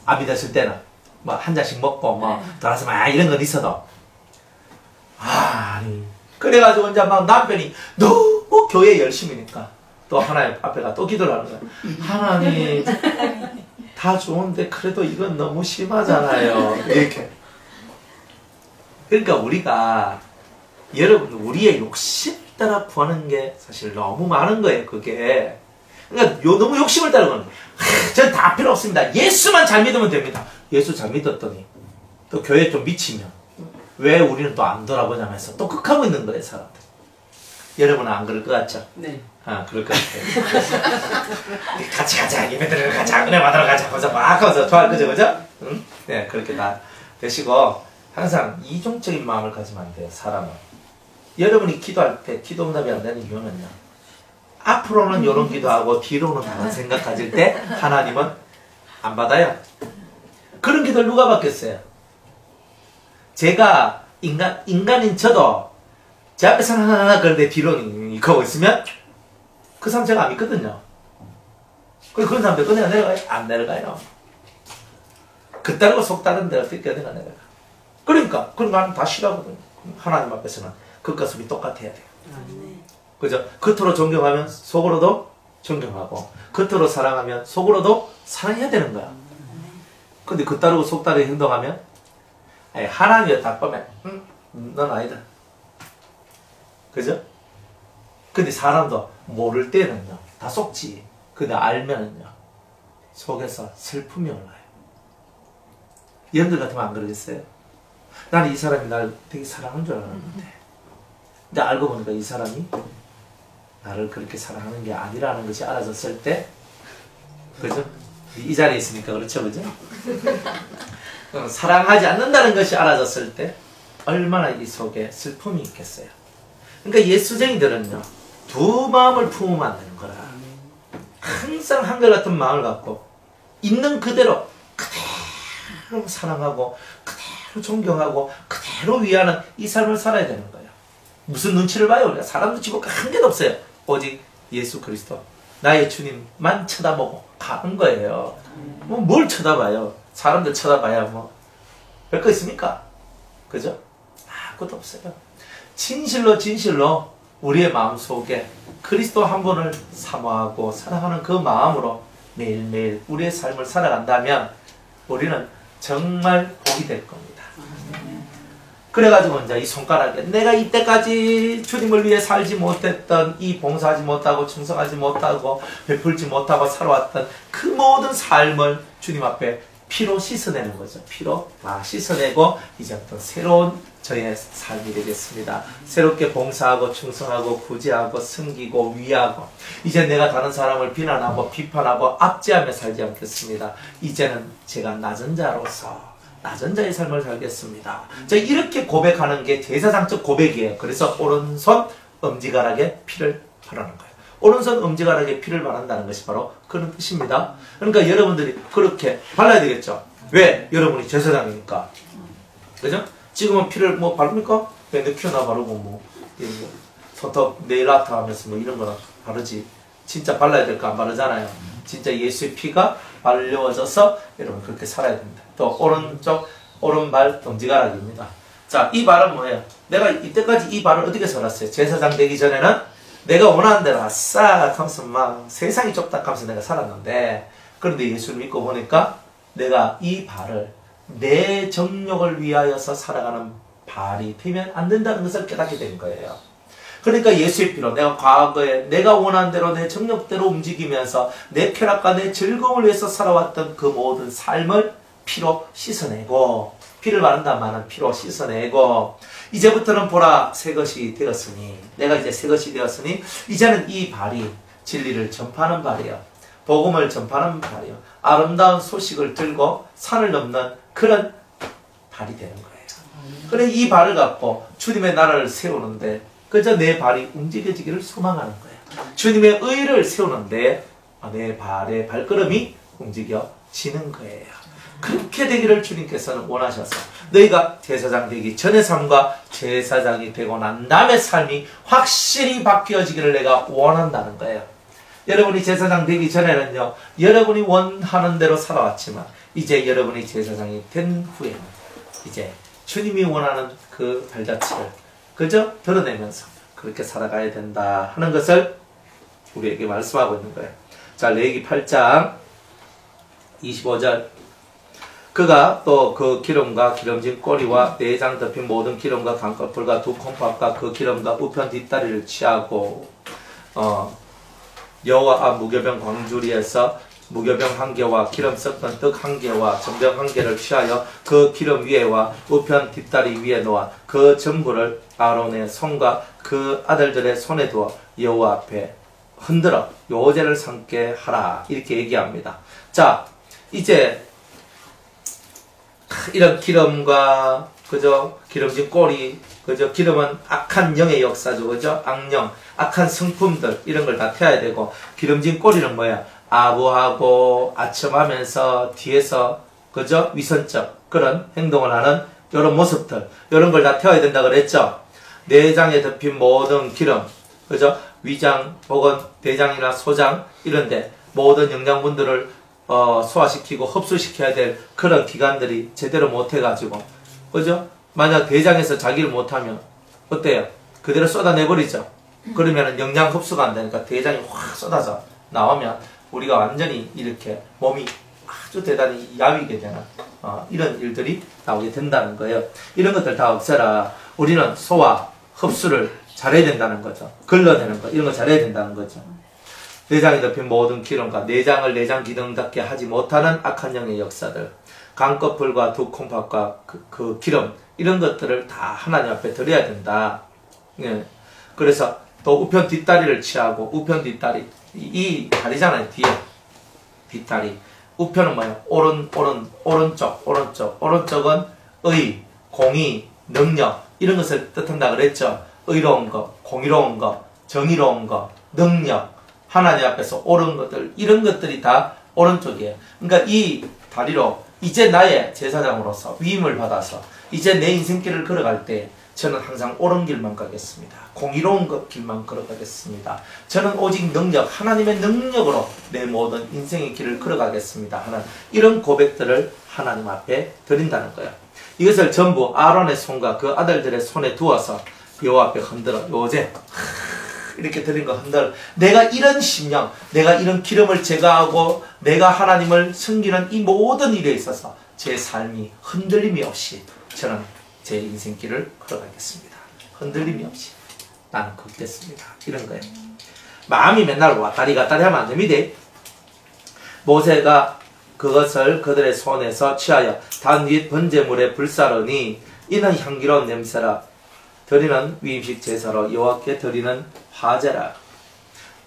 아비 됐을 때는 뭐 한 잔씩 먹고 뭐 돌아서 막 이런 건 있어도, 아니 그래가지고 이제 막 남편이 너무 교회 열심히니까 또 하나님 앞에가 또 기도를 하는 거야. 하나님 다 좋은데 그래도 이건 너무 심하잖아요, 이렇게. 그러니까 우리가, 여러분, 우리의 욕심 따라 구하는 게 사실 너무 많은 거예요, 그게. 그러니까 너무 욕심을 따르는 거예요. 전 다 필요 없습니다. 예수만 잘 믿으면 됩니다. 예수 잘 믿었더니 또 교회 좀 미치면 왜 우리는 또 안 돌아보냐면서 또 극하고 있는 거예요, 사람들. 여러분은 안 그럴 것 같죠? 네. 아, 그럴 것 같아요. 같이 가자, 예배드리러 가자, 은혜 받으러 가자, 하면서 막 하면서 좋아할 거죠, 그죠? 응? 네, 그렇게 다 되시고, 항상 이중적인 마음을 가지면 안 돼요, 사람은. 여러분이 기도할 때 기도 응답이 안 되는 이유는요, 앞으로는 요런 기도하고 뒤로는 다른 생각 가질 때 하나님은 안 받아요. 그런 기도를 누가 받겠어요? 제가 인간인 저도 제 앞에서는 하나 그런데 뒤로는 이거 하고 있으면 그 사람 제가 안 믿거든요. 그런 사람들 은혜가 내려가요? 안 내려가요. 그따르고 속다른데 어떻게 은혜가 내려가? 그러니까 나는 다 싫어하거든요. 하나님 앞에서는 그 가슴이 똑같아야 돼요. 그죠? 겉으로 존경하면 속으로도 존경하고, 겉으로 사랑하면 속으로도 사랑해야 되는 거야. 근데 그따르고 속다르게 행동하면, 아니, 하나님이 딱 보면 넌 아니다, 그죠? 근데 사람도 모를 때는요 다 속지. 근데 알면은요 속에서 슬픔이 올라요. 여러분들 같으면 안 그러겠어요? 나는 이 사람이 날 되게 사랑하는 줄 알았는데, 근데 알고 보니까 이 사람이 나를 그렇게 사랑하는 게 아니라는 것이 알아졌을 때, 그죠? 이 자리에 있으니까 그렇죠, 그죠? 사랑하지 않는다는 것이 알아졌을 때 얼마나 이 속에 슬픔이 있겠어요. 그러니까 예수쟁이들은요 두 마음을 품으면 안 되는 거라. 항상 한결같은 마음을 갖고 있는 그대로 사랑하고 그대로 존경하고 그대로 위하는 이 삶을 살아야 되는 거예요. 무슨 눈치를 봐요? 우리가 사람 눈치 볼 거 한 개도 없어요. 오직 예수 그리스도 나의 주님만 쳐다보고 가는 거예요. 뭐 뭘 쳐다봐요? 사람들 쳐다봐야 뭐 별거 있습니까? 그죠? 아무것도 없어요. 진실로 우리의 마음속에 그리스도 한 분을 사모하고 사랑하는 그 마음으로 매일매일 우리의 삶을 살아간다면 우리는 정말 복이 될 겁니다. 그래가지고 이제 이 손가락에 내가 이때까지 주님을 위해 살지 못했던, 이 봉사하지 못하고 충성하지 못하고 베풀지 못하고 살아왔던 그 모든 삶을 주님 앞에 피로 씻어내는 거죠. 피로 다 씻어내고 이제부터 새로운 저의 삶이 되겠습니다. 새롭게 봉사하고 충성하고 구제하고 섬기고 위하고 이제 내가 다른 사람을 비난하고 비판하고 압제하며 살지 않겠습니다. 이제는 제가 낮은 자로서 낮은 자의 삶을 살겠습니다. 자, 이렇게 고백하는 게 제사장적 고백이에요. 그래서 오른손 엄지가락에 피를 바르는 거예요. 오른손 엄지가락에 피를 바른다는 것이 바로 그런 뜻입니다. 그러니까 여러분들이 그렇게 발라야 되겠죠. 왜? 여러분이 제사장이니까. 그죠? 지금은 피를 뭐 바릅니까? 매니큐어나 바르고 뭐 손톱 네일 아트 하면서 뭐 이런 거나 바르지. 진짜 발라야 될 거 안 바르잖아요. 진짜 예수의 피가 발려져서 여러분 그렇게 살아야 됩니다. 또 오른쪽 오른발 엄지가락입니다. 자, 이 발은 뭐예요? 내가 이때까지 이 발을 어떻게 살았어요? 제사장 되기 전에는 내가 원하는 대로 아싸 하면서 막 세상이 좁다 하면서 내가 살았는데, 그런데 예수를 믿고 보니까 내가 이 발을 내 정욕을 위하여서 살아가는 발이 되면 안 된다는 것을 깨닫게 된 거예요. 그러니까 예수의 피로 내가 과거에 내가 원하는 대로 내 정욕대로 움직이면서 내 쾌락과 내 즐거움을 위해서 살아왔던 그 모든 삶을 피로 씻어내고, 피를 바른다는 말은 피로 씻어내고, 이제부터는 보라 새 것이 되었으니, 내가 이제 새 것이 되었으니 이제는 이 발이 진리를 전파하는 발이요, 복음을 전파하는 발이요, 아름다운 소식을 들고 산을 넘는 그런 발이 되는 거예요. 그래 이 발을 갖고 주님의 나라를 세우는데 그저 내 발이 움직여지기를 소망하는 거예요. 주님의 의를 세우는데 내 발의 발걸음이 움직여지는 거예요. 그렇게 되기를 주님께서는 원하셔서 너희가 제사장 되기 전의 삶과 제사장이 되고 난 다음의 삶이 확실히 바뀌어지기를 내가 원한다는 거예요. 여러분이 제사장 되기 전에는요, 여러분이 원하는 대로 살아왔지만 이제 여러분이 제사장이 된 후에는 이제 주님이 원하는 그 발자취를 그저 드러내면서 그렇게 살아가야 된다 하는 것을 우리에게 말씀하고 있는 거예요. 자, 레위기 8장 25절. 그가 또 그 기름과 기름진 꼬리와 내장 덮인 모든 기름과 강꺼풀과 두 콩팥과 그 기름과 우편 뒷다리를 취하고 여호와 무교병 광주리에서 무교병 한 개와 기름 섞은 떡 한 개와 전병 한 개를 취하여 그 기름 위에와 우편 뒷다리 위에 놓아 그 전부를 아론의 손과 그 아들들의 손에 두어 여호와 앞에 흔들어 요제를 삼게 하라, 이렇게 얘기합니다. 자, 이제 이런 기름과 그저 기름진 꼬리, 그저 기름은 악한 영의 역사죠, 그죠? 악령, 악한 성품들 이런 걸 다 태워야 되고, 기름진 꼬리는 뭐야? 아부하고 아첨하면서 뒤에서 그저 위선적 그런 행동을 하는 이런 모습들, 이런 걸 다 태워야 된다 그랬죠. 내장에 덮인 모든 기름, 그죠? 위장 혹은 대장이나 소장 이런데 모든 영양분들을 소화시키고 흡수시켜야 될 그런 기관들이 제대로 못해가지고, 그죠? 만약 대장에서 자기를 못하면 어때요? 그대로 쏟아내버리죠. 그러면 영양 흡수가 안 되니까 대장이 확 쏟아져 나오면 우리가 완전히 이렇게 몸이 아주 대단히 야위게 되는 이런 일들이 나오게 된다는 거예요. 이런 것들 다 없애라. 우리는 소화, 흡수를 잘해야 된다는 거죠. 걸러내는 거, 이런 거 잘해야 된다는 거죠. 내장에 덮인 모든 기름과 내장을 내장 기름답게 하지 못하는 악한 영의 역사들, 강꺼풀과 두 콩팥과 그 기름, 이런 것들을 다 하나님 앞에 드려야 된다. 예. 그래서 또 우편 뒷다리를 취하고, 우편 뒷다리, 이 다리잖아요, 뒤에. 뒷다리. 우편은 뭐예요? 오른쪽. 오른쪽은 의, 공의, 능력, 이런 것을 뜻한다 그랬죠. 의로운 것, 공의로운 것, 정의로운 것, 능력, 하나님 앞에서 옳은 것들, 이런 것들이 다 오른쪽이에요. 그러니까 이 다리로 이제 나의 제사장으로서 위임을 받아서 이제 내 인생길을 걸어갈 때 저는 항상 옳은 길만 가겠습니다. 공의로운 것 길만 걸어가겠습니다. 저는 오직 능력, 하나님의 능력으로 내 모든 인생의 길을 걸어가겠습니다 하는 이런 고백들을 하나님 앞에 드린다는 거예요. 이것을 전부 아론의 손과 그 아들들의 손에 두어서 여호와 앞에 흔들어 요제 이렇게 드린 거 흔들어. 내가 이런 심령, 내가 이런 기름을 제거하고 내가 하나님을 섬기는 이 모든 일에 있어서 제 삶이 흔들림이 없이 저는 제 인생길을 걸어가겠습니다. 흔들림이 없이 나는 걷겠습니다. 이런 거예요. 마음이 맨날 왔다리 갔다리 하면 안 됩니다. 모세가 그것을 그들의 손에서 취하여 단윗 번제물에 불사르니 이는 향기로운 냄새라. 드리는 위임식 제사로 여호와께 드리는 화제라.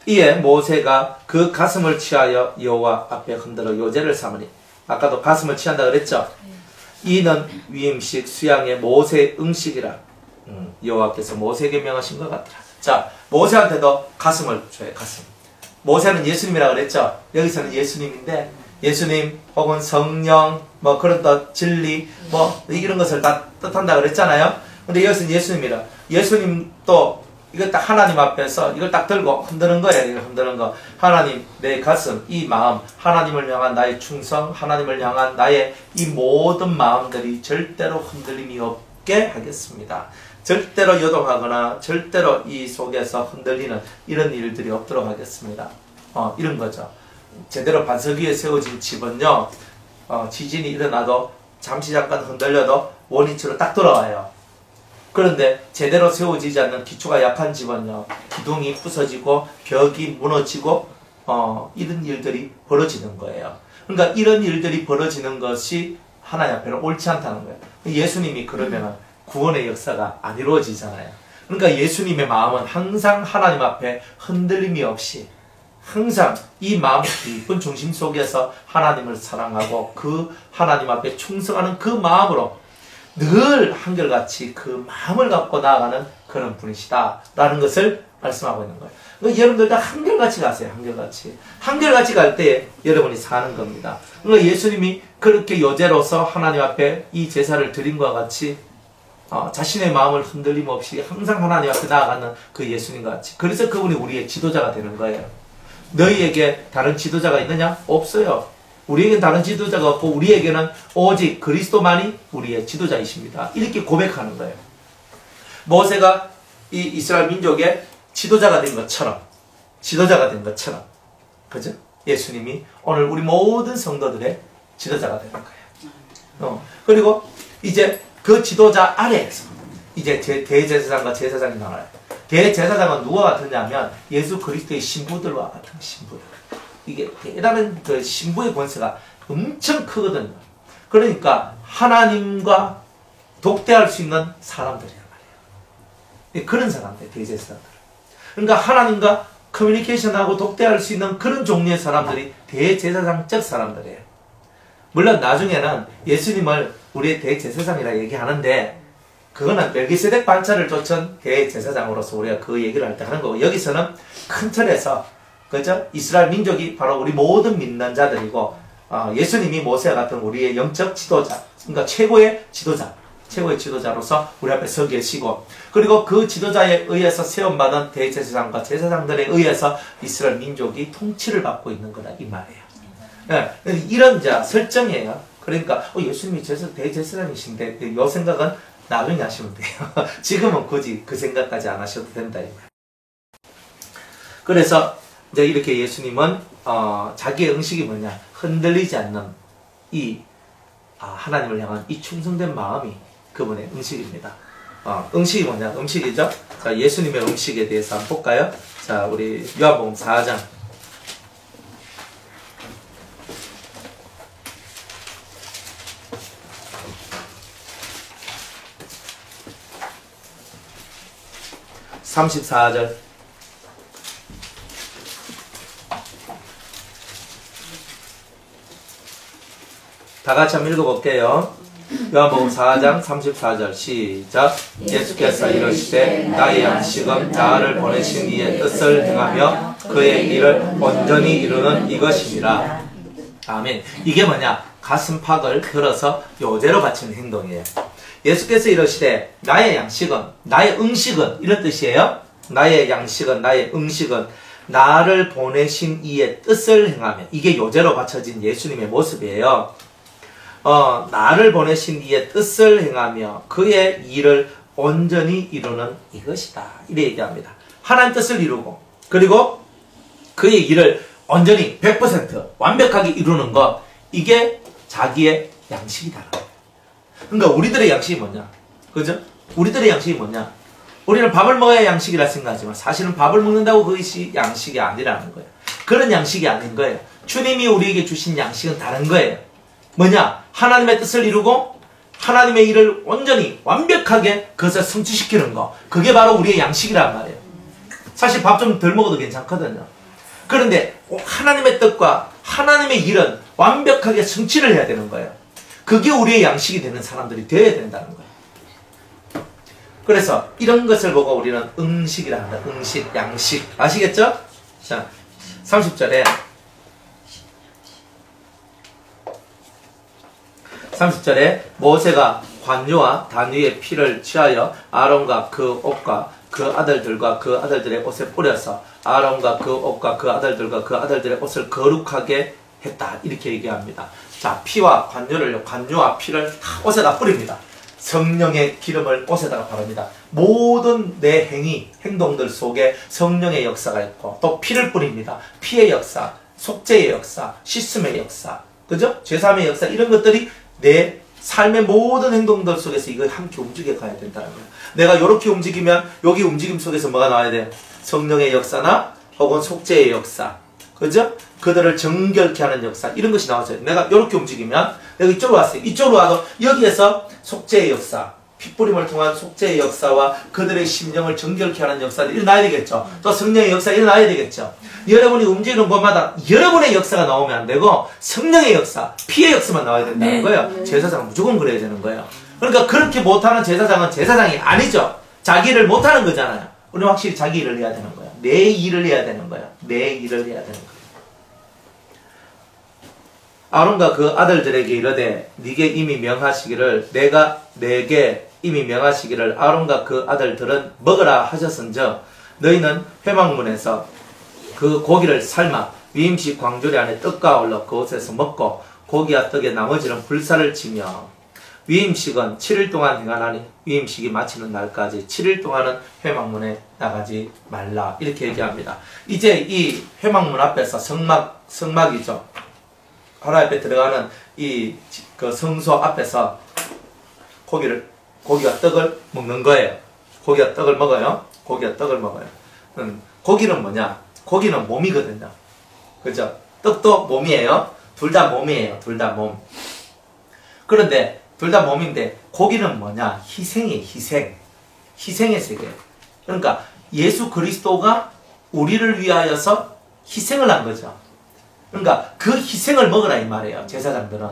이에 모세가 그 가슴을 취하여 여호와 앞에 흔들어 요제를 삼으니, 아까도 가슴을 취한다 그랬죠? 이는 위임식 수양의 모세의 응식이라. 여호와께서 모세에게 명하신 것 같더라. 자, 모세한테도 가슴을 줘요. 가슴. 모세는 예수님이라 그랬죠? 여기서는 예수님인데, 예수님 혹은 성령 뭐 그런 또 진리 뭐 이런 것을 다 뜻한다 그랬잖아요. 근데 여기서는 예수님이라. 예수님도 이거 딱 하나님 앞에서 이걸 딱 들고 흔드는 거예요. 이걸 흔드는 거. 하나님, 내 가슴, 이 마음, 하나님을 향한 나의 충성, 하나님을 향한 나의 이 모든 마음들이 절대로 흔들림이 없게 하겠습니다. 절대로 요동하거나 절대로 이 속에서 흔들리는 이런 일들이 없도록 하겠습니다. 이런 거죠. 제대로 반석 위에 세워진 집은요, 지진이 일어나도 잠시 잠깐 흔들려도 원위치로 딱 돌아와요. 그런데 제대로 세워지지 않는 기초가 약한 집은요, 기둥이 부서지고 벽이 무너지고 이런 일들이 벌어지는 거예요. 그러니까 이런 일들이 벌어지는 것이 하나님 앞에는 옳지 않다는 거예요. 예수님이 그러면 구원의 역사가 안 이루어지잖아요. 그러니까 예수님의 마음은 항상 하나님 앞에 흔들림이 없이 항상 이 마음 깊은 중심 속에서 하나님을 사랑하고 그 하나님 앞에 충성하는 그 마음으로 늘 한결같이 그 마음을 갖고 나아가는 그런 분이시다 라는 것을 말씀하고 있는 거예요. 그러니까 여러분들 다 한결같이 가세요. 한결같이 갈 때 여러분이 사는 겁니다. 그러니까 예수님이 그렇게 여제로서 하나님 앞에 이 제사를 드린 것과 같이 자신의 마음을 흔들림 없이 항상 하나님 앞에 나아가는 그 예수님과 같이, 그래서 그분이 우리의 지도자가 되는 거예요. 너희에게 다른 지도자가 있느냐? 없어요. 우리에게는 다른 지도자가 없고 우리에게는 오직 그리스도만이 우리의 지도자이십니다. 이렇게 고백하는 거예요. 모세가 이 이스라엘 민족의 지도자가 된 것처럼, 그죠? 예수님이 오늘 우리 모든 성도들의 지도자가 되는 거예요. 그리고 이제 그 지도자 아래에서 이제 대제사장과 제사장이 나와요. 대제사장은 누가 같으냐면 예수 그리스도의 신부들과 같은 신부들. 이게 대단한 그 신부의 권세가 엄청 크거든요. 그러니까 하나님과 독대할 수 있는 사람들이란 말이에요. 그런 사람들, 대제사장들. 그러니까 하나님과 커뮤니케이션하고 독대할 수 있는 그런 종류의 사람들이 대제사장적 사람들이에요. 물론 나중에는 예수님을 우리의 대제사장이라 얘기하는데, 그거는 멜기세덱 반차를 쫓은 대제사장으로서 우리가 그 얘기를 할 때 하는 거고, 여기서는 큰 틀에서, 그죠? 이스라엘 민족이 바로 우리 모든 믿는 자들이고, 예수님이 모세와 같은 우리의 영적 지도자, 그러니까 최고의 지도자로서 우리 앞에 서 계시고, 그리고 그 지도자에 의해서 세움받은 대제사장과 제사장들에 의해서 이스라엘 민족이 통치를 받고 있는 거다, 이 말이에요. 네, 이런 설정이에요. 그러니까 예수님이 대제사장이신데 이 생각은 나중에 하시면 돼요. 지금은 굳이 그 생각까지 안 하셔도 된다, 이 말. 그래서 이제 이렇게 예수님은 자기의 응식이 뭐냐, 흔들리지 않는 이 하나님을 향한 이 충성된 마음이 그분의 응식입니다. 응식이 뭐냐? 음식이죠. 자, 예수님의 음식에 대해서 한번 볼까요? 자, 우리 요한복음 4장. (34절) 다 같이 한번 읽어볼게요. 요한복음 4장 34절 시작. 예수께서 이르시되 나의 양식은 나를 보내신 이의 뜻을 행하며 그의 일을 온전히 이루는 이것이니라. 아멘. 이게 뭐냐? 가슴팍을 들어서 요제로 바치는 행동이에요. 예수께서 이르시되 나의 양식은, 나의 응식은, 이런 뜻이에요. 나의 양식은, 나의 응식은 나를 보내신 이의 뜻을 행하며, 이게 요제로 바쳐진 예수님의 모습이에요. 나를 보내신 이의 뜻을 행하며 그의 일을 온전히 이루는 이것이다, 이래 얘기합니다. 하나님 뜻을 이루고, 그리고 그의 일을 온전히 100% 완벽하게 이루는 것, 이게 자기의 양식이다. 그러니까 우리들의 양식이 뭐냐? 그죠? 우리들의 양식이 뭐냐? 우리는 밥을 먹어야 양식이라 생각하지만 사실은 밥을 먹는다고 그것이 양식이 아니라는 거예요. 그런 양식이 아닌 거예요. 주님이 우리에게 주신 양식은 다른 거예요. 뭐냐? 하나님의 뜻을 이루고 하나님의 일을 온전히 완벽하게 그것을 성취시키는 거. 그게 바로 우리의 양식이란 말이에요. 사실 밥 좀 덜 먹어도 괜찮거든요. 그런데 하나님의 뜻과 하나님의 일은 완벽하게 성취를 해야 되는 거예요. 그게 우리의 양식이 되는 사람들이 되어야 된다는 거예요. 그래서 이런 것을 보고 우리는 응식이라 한다. 응식, 양식. 아시겠죠? 자, 30절에 모세가 관유와 단위의 피를 취하여 아론과 그 옷과 그 아들들과 그 아들들의 옷에 뿌려서 아론과 그 옷과 그 아들들과 그 아들들의 옷을 거룩하게 했다. 이렇게 얘기합니다. 자, 피와 관유와 피를 다 옷에다 뿌립니다. 성령의 기름을 옷에다가 바릅니다. 모든 내 행동들 속에 성령의 역사가 있고 또 피를 뿌립니다. 피의 역사, 속죄의 역사, 씻음의 역사, 그죠? 죄사함의 역사, 이런 것들이 내 삶의 모든 행동들 속에서 이걸 함께 움직여 가야 된다는 거예요. 내가 이렇게 움직이면 여기 움직임 속에서 뭐가 나와야 돼요? 성령의 역사나 혹은 속죄의 역사, 그죠? 그들을 정결케 하는 역사, 이런 것이 나와줘요. 내가 이렇게 움직이면 내가 이쪽으로 왔어요. 이쪽으로 와도 여기에서 속죄의 역사, 핏부림을 통한 속죄의 역사와 그들의 심령을 정결케 하는 역사가 일어나야 되겠죠. 또 성령의 역사가 일어나야 되겠죠. 여러분이 움직이는 곳마다 여러분의 역사가 나오면 안 되고 성령의 역사, 피의 역사만 나와야 된다는 거예요. 제사장은 무조건 그래야 되는 거예요. 그러니까 그렇게 못하는 제사장은 제사장이 아니죠. 자기 일을 못하는 거잖아요. 우리는 확실히 자기 일을 해야 되는 거예요. 내 일을 해야 되는 거예요. 내 일을 해야 되는 거예요. 아론과 그 아들들에게 이르되 네게 이미 명하시기를 내가 내게 이미 명하시기를 아론과 그 아들들은 먹으라 하셨은즉 너희는 회막문에서 그 고기를 삶아 위임식 광주리 안에 떡과 올려 그곳에서 먹고 고기와 떡에 나머지는 불사를 치며 위임식은 7일 동안 행하나니 위임식이 마치는 날까지 7일 동안은 회막문에 나가지 말라. 이렇게 얘기합니다. 이제 이 회막문 앞에서 성막이죠. 하나님 앞에 들어가는 그 성소 앞에서 고기와 떡을 먹는 거예요. 고기와 떡을 먹어요. 고기와 떡을 먹어요. 고기는 뭐냐? 고기는 몸이거든요. 그죠? 떡도 몸이에요. 둘 다 몸이에요. 둘 다 몸. 그런데 둘 다 몸인데 고기는 뭐냐? 희생이에요. 희생의 세계. 그러니까 예수 그리스도가 우리를 위하여서 희생을 한 거죠. 그러니까 그 희생을 먹으라 이 말이에요. 제사장들은.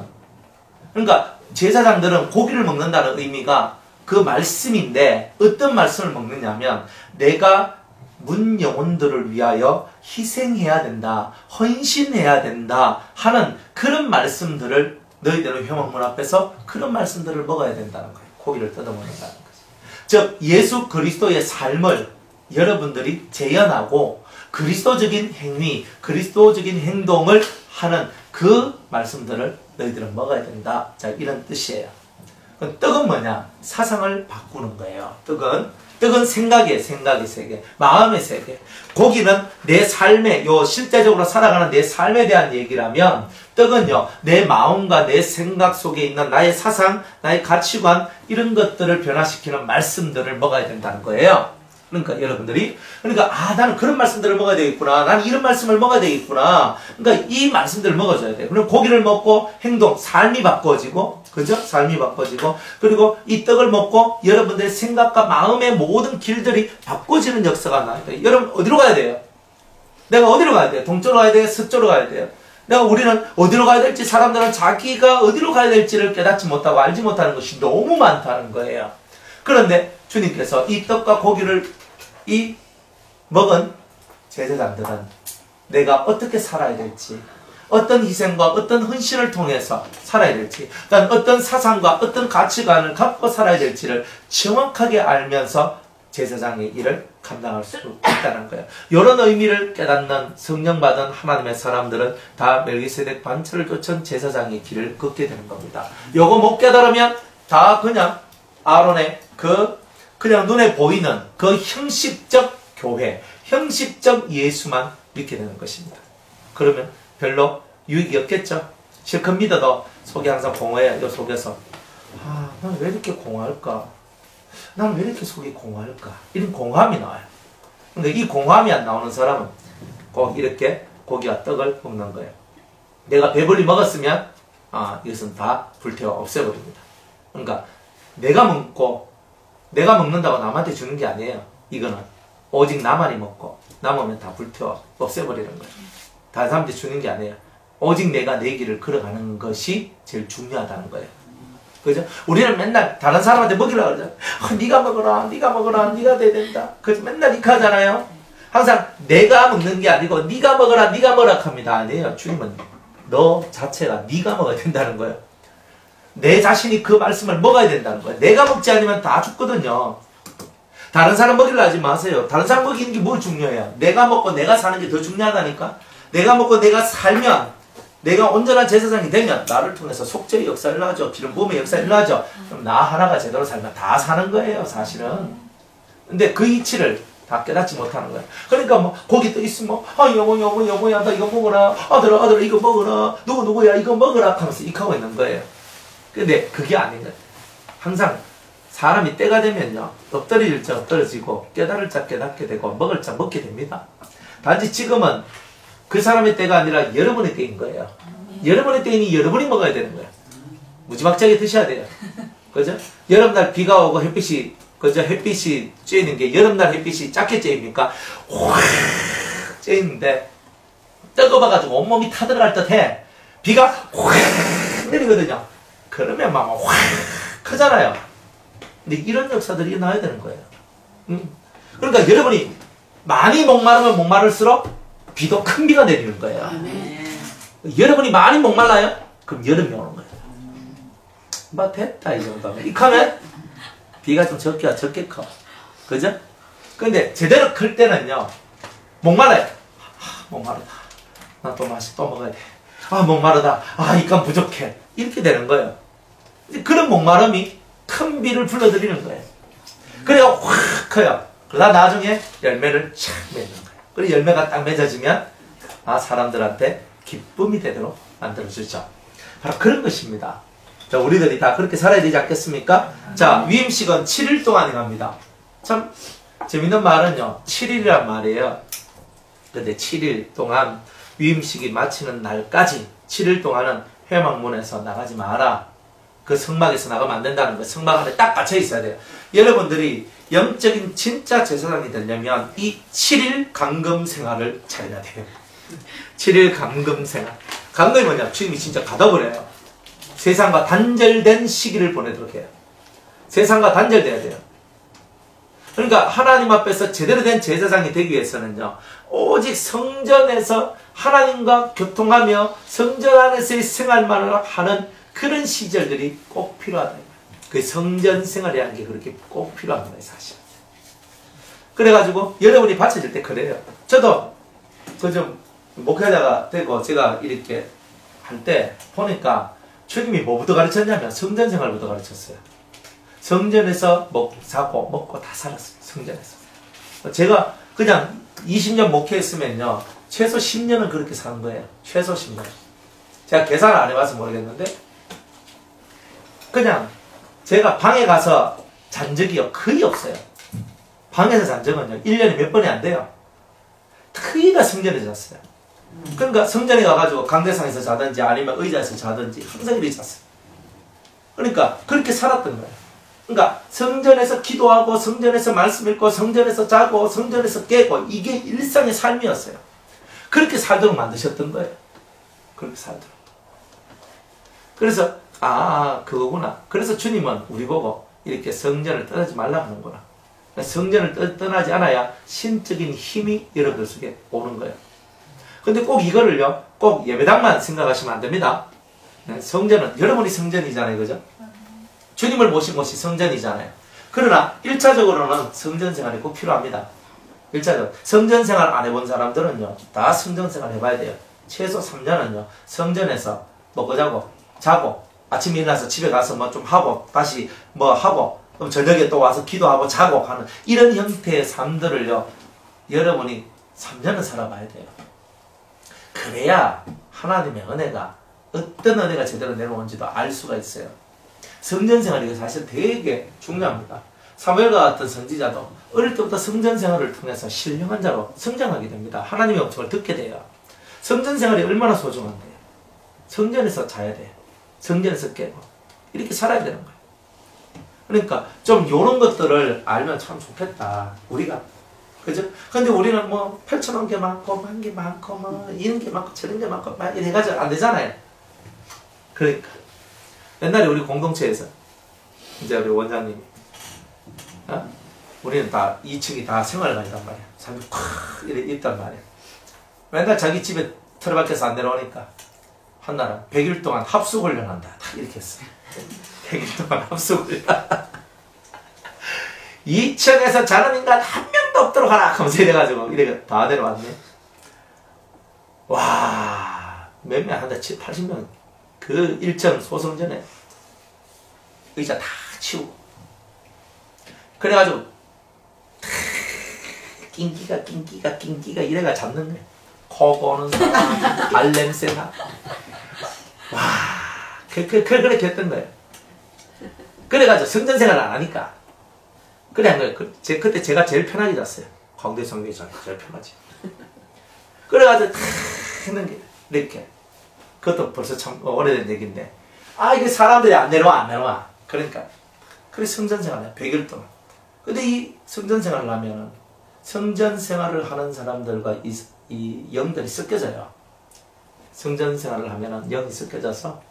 그러니까 제사장들은 고기를 먹는다는 의미가 그 말씀인데 어떤 말씀을 먹느냐면 내가 문 영혼들을 위하여 희생해야 된다, 헌신해야 된다 하는 그런 말씀들을 너희들은 회막문 앞에서 그런 말씀들을 먹어야 된다는 거예요. 고기를 뜯어먹는다는 거죠. 즉 예수 그리스도의 삶을 여러분들이 재현하고 그리스도적인 행위, 그리스도적인 행동을 하는 그 말씀들을 너희들은 먹어야 된다. 자, 이런 뜻이에요. 그럼 떡은 뭐냐? 사상을 바꾸는 거예요. 떡은 생각의 세계, 마음의 세계. 고기는 내 삶에, 실제적으로 살아가는 내 삶에 대한 얘기라면, 떡은요, 내 마음과 내 생각 속에 있는 나의 사상, 나의 가치관, 이런 것들을 변화시키는 말씀들을 먹어야 된다는 거예요. 그러니까 여러분들이, 나는 그런 말씀들을 먹어야 되겠구나. 나는 이런 말씀을 먹어야 되겠구나. 그러니까 이 말씀들을 먹어줘야 돼요. 그럼 고기를 먹고 행동, 삶이 바꿔지고, 그죠? 삶이 바꿔지고, 그리고 이 떡을 먹고 여러분들의 생각과 마음의 모든 길들이 바꿔지는 역사가 나요. 여러분, 어디로 가야 돼요? 내가 어디로 가야 돼요? 동쪽으로 가야 돼요? 서쪽으로 가야 돼요? 우리는 어디로 가야 될지, 사람들은 자기가 어디로 가야 될지를 깨닫지 못하고 알지 못하는 것이 너무 많다는 거예요. 그런데 주님께서 이 떡과 고기를 먹은 제사장들은 내가 어떻게 살아야 될지, 어떤 희생과 어떤 헌신을 통해서 살아야 될지, 그러니까 어떤 사상과 어떤 가치관을 갖고 살아야 될지를 정확하게 알면서 제사장의 일을 감당할 수 있다는 거예요. 이런 의미를 깨닫는 성령받은 하나님의 사람들은 다 멜기세덱 반차를 쫓은 제사장의 길을 걷게 되는 겁니다. 요거 못 깨달으면 다 그냥 아론의 그냥 눈에 보이는 그 형식적 교회, 형식적 예수만 믿게 되는 것입니다. 그러면 별로 유익이 없겠죠? 실컷 믿어도 속이 항상 공허해요. 요 속에서 나는 왜 이렇게 공허할까? 나는 왜 이렇게 속이 공허할까? 이런 공허함이 나와요. 근데 이 공허함이 안 나오는 사람은 꼭 이렇게 고기와 떡을 먹는 거예요. 내가 배불리 먹었으면 이것은 다 불태워 없애버립니다. 그러니까 내가 먹는다고 남한테 주는 게 아니에요. 이거는 오직 나만이 먹고 남으면 다 불태워 없애버리는 거예요. 다른 사람한테 주는 게 아니에요. 오직 내가 내 길을 걸어가는 것이 제일 중요하다는 거예요. 그죠? 우리는 맨날 다른 사람한테 먹이려고 그러죠. 네가 먹어라, 네가 먹어라, 네가 돼야 된다. 그래서 맨날 이렇게 하잖아요. 항상 내가 먹는 게 아니고 네가 먹어라, 네가 먹으라 합니다. 아니에요. 주님은 너 자체가 네가 먹어야 된다는 거예요. 내 자신이 그 말씀을 먹어야 된다는 거예요. 내가 먹지 않으면 다 죽거든요. 다른 사람 먹이려 하지 마세요. 다른 사람 먹이는 게 뭐 중요해요? 내가 먹고 내가 사는 게 더 중요하다니까. 내가 먹고 내가 살면, 내가 온전한 제사장이 되면 나를 통해서 속죄의 역사를 일어나죠. 기름 부음의 역사를 일어나죠. 그럼 나 하나가 제대로 살면 다 사는 거예요, 사실은. 근데 그 이치를 다 깨닫지 못하는 거예요. 그러니까 뭐 고기 떠 있으면 여보야 나 이거 먹어라. 아들아 이거 먹어라. 누구야 이거 먹어라 하면서 익하고 있는 거예요. 근데 그게 아닌 거예요. 항상 사람이 때가 되면요, 엎드릴 자 엎드려지고 깨달을 자 깨닫게 되고 먹을 자 먹게 됩니다. 단지 지금은 그 사람의 때가 아니라 여러분의 때인 거예요. 여러분의 때이니 여러분이 먹어야 되는 거예요. 무지막지하게 드셔야 돼요. 그죠? 여름날 비가 오고 햇빛이 햇빛이 쬐는 게, 여름날 햇빛이 작게 쬐입니까? 확 쬐는데 뜨거워가지고 온몸이 타들어갈 듯해. 비가 확 내리거든요. 그러면 막 확 크잖아요. 근데 이런 역사들이 일어나야 되는 거예요. 그러니까 여러분이 많이 목마르면 목마를수록 비도 큰 비가 내리는 거예요. 여러분이 많이 목말라요? 그럼 여름이 오는 거예요. 뭐 됐다 이 정도면. 이카면 비가 좀 적게 커. 그죠? 근데 제대로 클 때는요, 목말라요. 목마르다. 나 또 또 먹어야 돼. 목마르다. 이건 부족해. 이렇게 되는 거예요. 그런 목마름이 큰 비를 불러들이는 거예요. 그래야 확 커요. 그러다 나중에 열매를 착 맺는 거예요. 그리고 열매가 딱 맺어지면 사람들한테 기쁨이 되도록 만들어주죠. 바로 그런 것입니다. 자, 우리들이 다 그렇게 살아야 되지 않겠습니까? 자, 위임식은 7일 동안 행합니다. 참 재밌는 말은요, 7일이란 말이에요. 근데 7일 동안 위임식이 마치는 날까지 7일 동안은 회막문에서 나가지 마라. 그 성막에서 나가면 안 된다는 거예요. 성막 안에 딱 갇혀 있어야 돼요. 여러분들이 영적인 진짜 제사장이 되려면 이 7일 감금 생활을 차려야 돼요. 7일 감금 생활. 감금이 뭐냐? 주님이 진짜 가둬버려요. 세상과 단절된 시기를 보내도록 해요. 세상과 단절돼야 돼요. 그러니까 하나님 앞에서 제대로 된 제사장이 되기 위해서는요, 오직 성전에서 하나님과 교통하며 성전 안에서의 생활만을 하는 그런 시절들이 꼭 필요하다. 그 성전 생활이라는 게 그렇게 꼭 필요한 거예요, 사실. 그래가지고 여러분이 바쳐질 때 그래요. 저도 좀 목회자가 되고 제가 이렇게 할 때 보니까 주님이 뭐부터 가르쳤냐면 성전 생활부터 가르쳤어요. 성전에서 자고 먹고 다 살았어요. 성전에서. 제가 그냥 20년 목회했으면요, 최소 10년은 그렇게 사는 거예요. 최소 10년. 제가 계산을 안 해봐서 모르겠는데, 그냥 제가 방에 가서 잔 적이요 거의 없어요. 방에서 잔 적은요 1년에 몇 번이 안 돼요. 거의 다 성전에서 잤어요. 그러니까 성전에 가가지고 강대상에서 자든지 아니면 의자에서 자든지 항상 이렇게 잤어요. 그러니까 그렇게 살았던 거예요. 그러니까 성전에서 기도하고 성전에서 말씀 읽고 성전에서 자고 성전에서 깨고, 이게 일상의 삶이었어요. 그렇게 살도록 만드셨던 거예요. 그렇게 살도록. 그래서 그거구나. 그래서 주님은 우리 보고 이렇게 성전을 떠나지 말라고 하는구나. 성전을 떠나지 않아야 신적인 힘이 여러분들 속에 오는 거예요. 근데 꼭 이거를요, 꼭 예배당만 생각하시면 안 됩니다. 성전은, 여러분이 성전이잖아요. 그죠? 주님을 모신 곳이 성전이잖아요. 그러나 1차적으로는 성전 생활이 꼭 필요합니다. 1차적으로. 성전 생활 안 해본 사람들은요, 다 성전 생활 해봐야 돼요. 최소 3년은요, 성전에서 먹고 자고, 아침에 일어나서 집에 가서 뭐 좀 하고, 다시 뭐 하고, 그럼 저녁에 또 와서 기도하고 자고 하는 이런 형태의 삶들을요, 여러분이 3년은 살아봐야 돼요. 그래야 하나님의 은혜가, 어떤 은혜가 제대로 내려오는지도 알 수가 있어요. 성전 생활이 사실 되게 중요합니다. 사무엘과 같은 선지자도 어릴 때부터 성전 생활을 통해서 신령한 자로 성장하게 됩니다. 하나님의 음성을 듣게 돼요. 성전 생활이 얼마나 소중한데요. 성전에서 자야 돼. 성전에서 깨고. 이렇게 살아야 되는 거예요. 그러니까 좀 요런 것들을 알면 참 좋겠다. 우리가. 그죠? 근데 우리는 뭐 펼쳐놓은 게 많고, 한 게 많고, 뭐 이런 게 많고, 저런 게 많고, 막 이래가지고 안 되잖아요. 그러니까. 옛날에 우리 공동체에서, 이제 우리 원장님이, 우리는 다 2층이 다 생활관이란 말이야. 잠이 콱 이래 있단 말이야. 맨날 자기 집에 틀어박혀서 안 내려오니까 한날은 100일 동안 합숙훈련한다. 다 이렇게 했어. 100일 동안 합숙훈련. 2층에서 자는 인간 한 명도 없도록 하라 하면서 이래가지고 이래 다 내려왔네. 와, 몇 명 한다. 80명. 그 1층 소성전에 의자 다 치우고 그래가지고 낑기가 이래가 잡는 거야. 코 고는 사람, 발냄새나. 와, 그렇게 했던 거예요. 그래가지고 성전생활을 안 하니까. 그래 한 거예요. 그때 제가 제일 편하게 잤어요. 광대 성교장 제일 편하지. 그래가지고 했는 게 이렇게. 그것도 벌써 참 오래된 얘기인데. 이게 사람들이 안 내려와. 그러니까. 그래 성전생활을 해. 100일 동안. 근데 이 성전생활을 하면은 성전생활을 하는 사람들과 이 영들이 섞여져요. 성전생활을 하면은 영이 섞여져서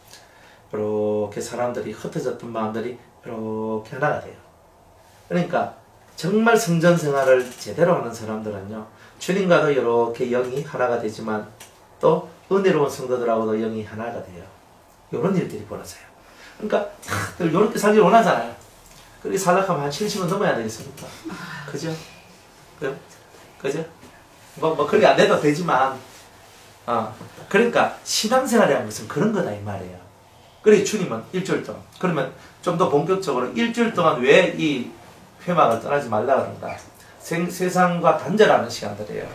이렇게 사람들이 흩어졌던 마음들이 이렇게 하나가 돼요. 그러니까 정말 성전생활을 제대로 하는 사람들은요, 주님과도 이렇게 영이 하나가 되지만 또 은혜로운 성도들하고도 영이 하나가 돼요. 이런 일들이 벌어져요. 그러니까 다들 이렇게 살기를 원하잖아요. 그렇게 살려면 한 70은 넘어야 되겠습니까? 그죠? 그죠? 뭐 그렇게 안 돼도 되지만, 그러니까 신앙생활이라는 것은 그런 거다 이 말이에요. 그래 주님은 일주일 동안, 그러면 좀 더 본격적으로 일주일 동안 왜 이 회막을 떠나지 말라 그런가? 세상과 단절하는 시간들이에요.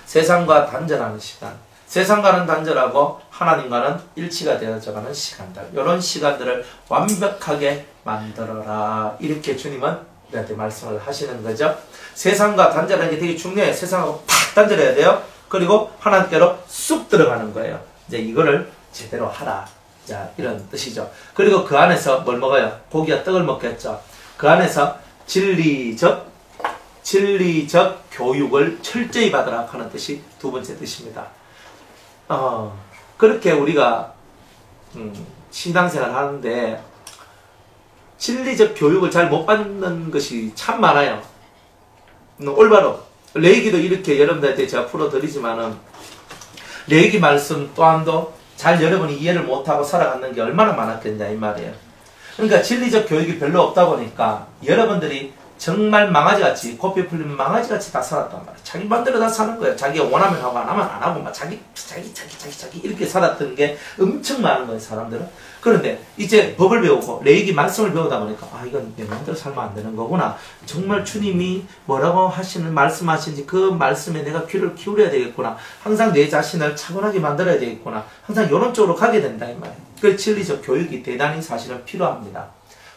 세상과 단절하는 시간. 세상과는 단절하고 하나님과는 일치가 되어져가는 시간들. 이런 시간들을 완벽하게 만들어라. 이렇게 주님은 우리한테 말씀을 하시는 거죠. 세상과 단절하는 게 되게 중요해요. 세상하고 팍 단절해야 돼요. 그리고 하나님께로 쑥 들어가는 거예요. 이제 이거를 제대로 하라. 자, 이런 뜻이죠. 그리고 그 안에서 뭘 먹어요? 고기와 떡을 먹겠죠. 그 안에서 진리적 교육을 철저히 받으라 하는 뜻이 두 번째 뜻입니다. 그렇게 우리가 신앙생활을 하는데 진리적 교육을 잘 못 받는 것이 참 많아요. 올바로 레이기도 이렇게 여러분들한테 제가 풀어드리지만은 레이기 말씀 또한도 잘 여러분이 이해를 못하고 살아가는 게 얼마나 많았겠냐 이 말이에요. 그러니까 진리적 교육이 별로 없다 보니까 여러분들이 정말 망아지같이, 코피 풀리면 망아지같이 다 살았단 말이에요. 자기 맘대로 다 사는 거예요. 자기가 원하면 하고 안 하면 안 하고 막 자기 이렇게 살았던 게 엄청 많은 거예요, 사람들은. 그런데 이제 법을 배우고 레이기 말씀을 배우다 보니까 이건 내 맘대로 살면 안 되는 거구나. 정말 주님이 뭐라고 말씀하시는지 그 말씀에 내가 귀를 기울여야 되겠구나. 항상 내 자신을 차분하게 만들어야 되겠구나. 항상 이런 쪽으로 가게 된다 이 말이에요. 그 진리적 교육이 대단히 사실은 필요합니다.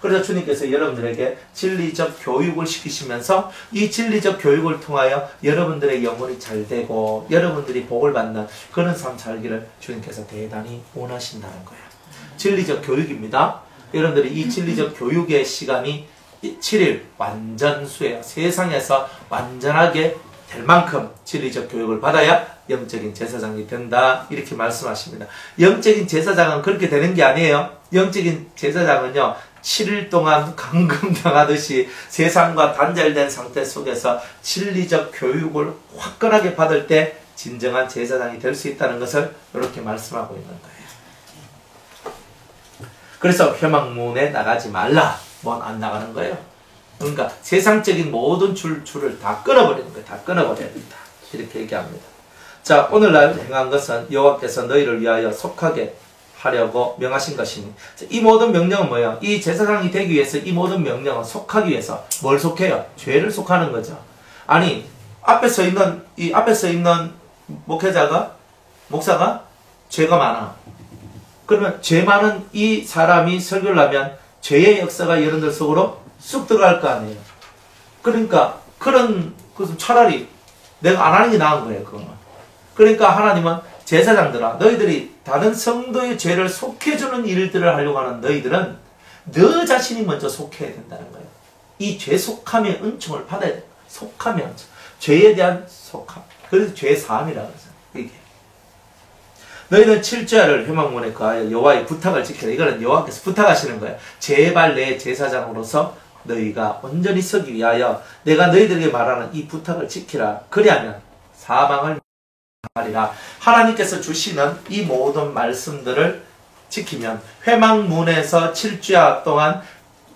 그래서 주님께서 여러분들에게 진리적 교육을 시키시면서 이 진리적 교육을 통하여 여러분들의 영혼이 잘 되고 여러분들이 복을 받는 그런 삶 살기를 주님께서 대단히 원하신다는 거예요. 진리적 교육입니다. 여러분들이 이 진리적 교육의 시간이 7일 완전수예요. 세상에서 완전하게 될 만큼 진리적 교육을 받아야 영적인 제사장이 된다. 이렇게 말씀하십니다. 영적인 제사장은 그렇게 되는 게 아니에요. 영적인 제사장은요, 7일 동안 감금당하듯이 세상과 단절된 상태 속에서 진리적 교육을 화끈하게 받을 때 진정한 제사장이 될 수 있다는 것을 이렇게 말씀하고 있는 거예요. 그래서 회막문에 나가지 말라. 뭐 안 나가는 거예요. 그러니까 세상적인 모든 줄을 다 끊어버리는 거예요. 다 끊어버려야 된다. 이렇게 얘기합니다. 자, 오늘날 행한 것은 여호와께서 너희를 위하여 속하게 하려고 명하신 것이니, 이 모든 명령은 뭐예요? 이 제사장이 되기 위해서 이 모든 명령은 속하기 위해서 뭘 속해요? 죄를 속하는 거죠. 아니, 앞에 서 있는 목사가 죄가 많아. 그러면 죄 많은 이 사람이 설교를 하면 죄의 역사가 여러분들 속으로 쑥 들어갈 거 아니에요. 그러니까 그것은 차라리 내가 안 하는 게 나은 거예요. 그거는. 그러니까 하나님은 제사장들아, 너희들이 다른 성도의 죄를 속해주는 일들을 하려고 하는 너희들은 너 자신이 먼저 속해야 된다는 거예요. 이 죄 속함의 은총을 받아야 돼. 속함의 은총. 죄에 대한 속함. 그래서 죄 사함이라고 그러죠. 이게. 너희는 칠죄를 회막문에 거하여 여호와의 부탁을 지켜라. 이거는 여호와께서 부탁하시는 거예요. 제발 내 제사장으로서 너희가 온전히 서기 위하여 내가 너희들에게 말하는 이 부탁을 지키라. 그리하면 사망을 하리라. 하나님께서 주시는 이 모든 말씀들을 지키면 회막문에서 7주야 동안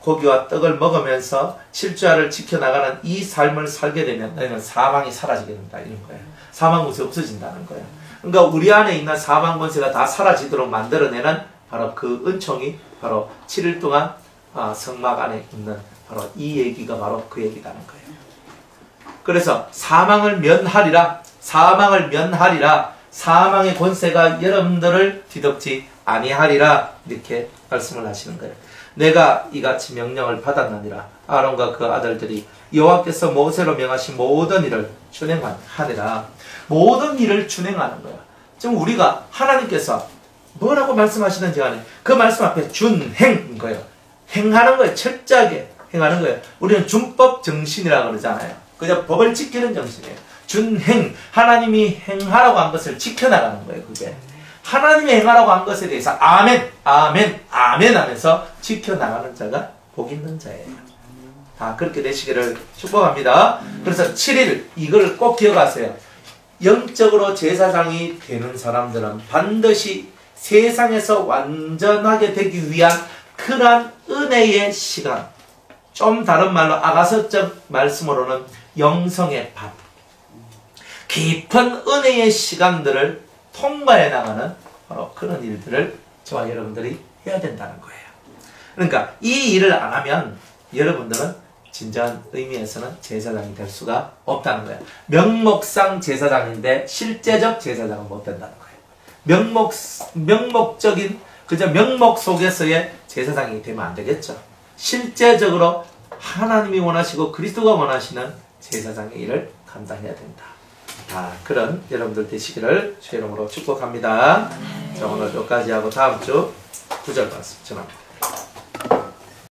고기와 떡을 먹으면서 7주야를 지켜나가는 이 삶을 살게 되면 너희는 사망이 사라지게 된다. 이런 거예요. 사망 권세 없어진다는 거예요. 그러니까 우리 안에 있는 사망 권세가 다 사라지도록 만들어내는 바로 그 은총이 바로 7일 동안 성막 안에 있는 바로 이 얘기가 바로 그 얘기라는 거예요. 그래서 사망을 면하리라. 사망을 면하리라. 사망의 권세가 여러분들을 뒤덮지 아니하리라. 이렇게 말씀을 하시는 거예요. 내가 이같이 명령을 받았느니라. 아론과 그 아들들이 여호와께서 모세로 명하신 모든 일을 준행하니라. 모든 일을 준행하는 거야. 지금 우리가 하나님께서 뭐라고 말씀하시는지 간에 그 말씀 앞에 준행인 거예요. 행하는 거예요. 철저하게 행하는 거예요. 우리는 준법 정신이라고 그러잖아요. 그냥 법을 지키는 정신이에요. 준행. 하나님이 행하라고 한 것을 지켜나가는 거예요. 그게. 하나님이 행하라고 한 것에 대해서 아멘, 아멘, 아멘 하면서 지켜나가는 자가 복 있는 자예요. 그렇게 되시기를 축복합니다. 그래서 7일 이걸 꼭 기억하세요. 영적으로 제사장이 되는 사람들은 반드시 세상에서 완전하게 되기 위한 그러한 은혜의 시간, 좀 다른 말로 아가서적 말씀으로는 영성의 밥, 깊은 은혜의 시간들을 통과해 나가는 바로 그런 일들을 저와 여러분들이 해야 된다는 거예요. 그러니까 이 일을 안 하면 여러분들은 진정한 의미에서는 제사장이 될 수가 없다는 거예요. 명목상 제사장인데 실제적 제사장은 못 된다는 거예요. 명목적인 그저 명목 속에서의 제사장이 되면 안 되겠죠. 실제적으로 하나님이 원하시고 그리스도가 원하시는 제사장의 일을 감당해야 된다. 그런 여러분들 되시기를 주의 이름으로 축복합니다. 자, 오늘 여기까지 하고 다음 주 9절 말씀 전합니다.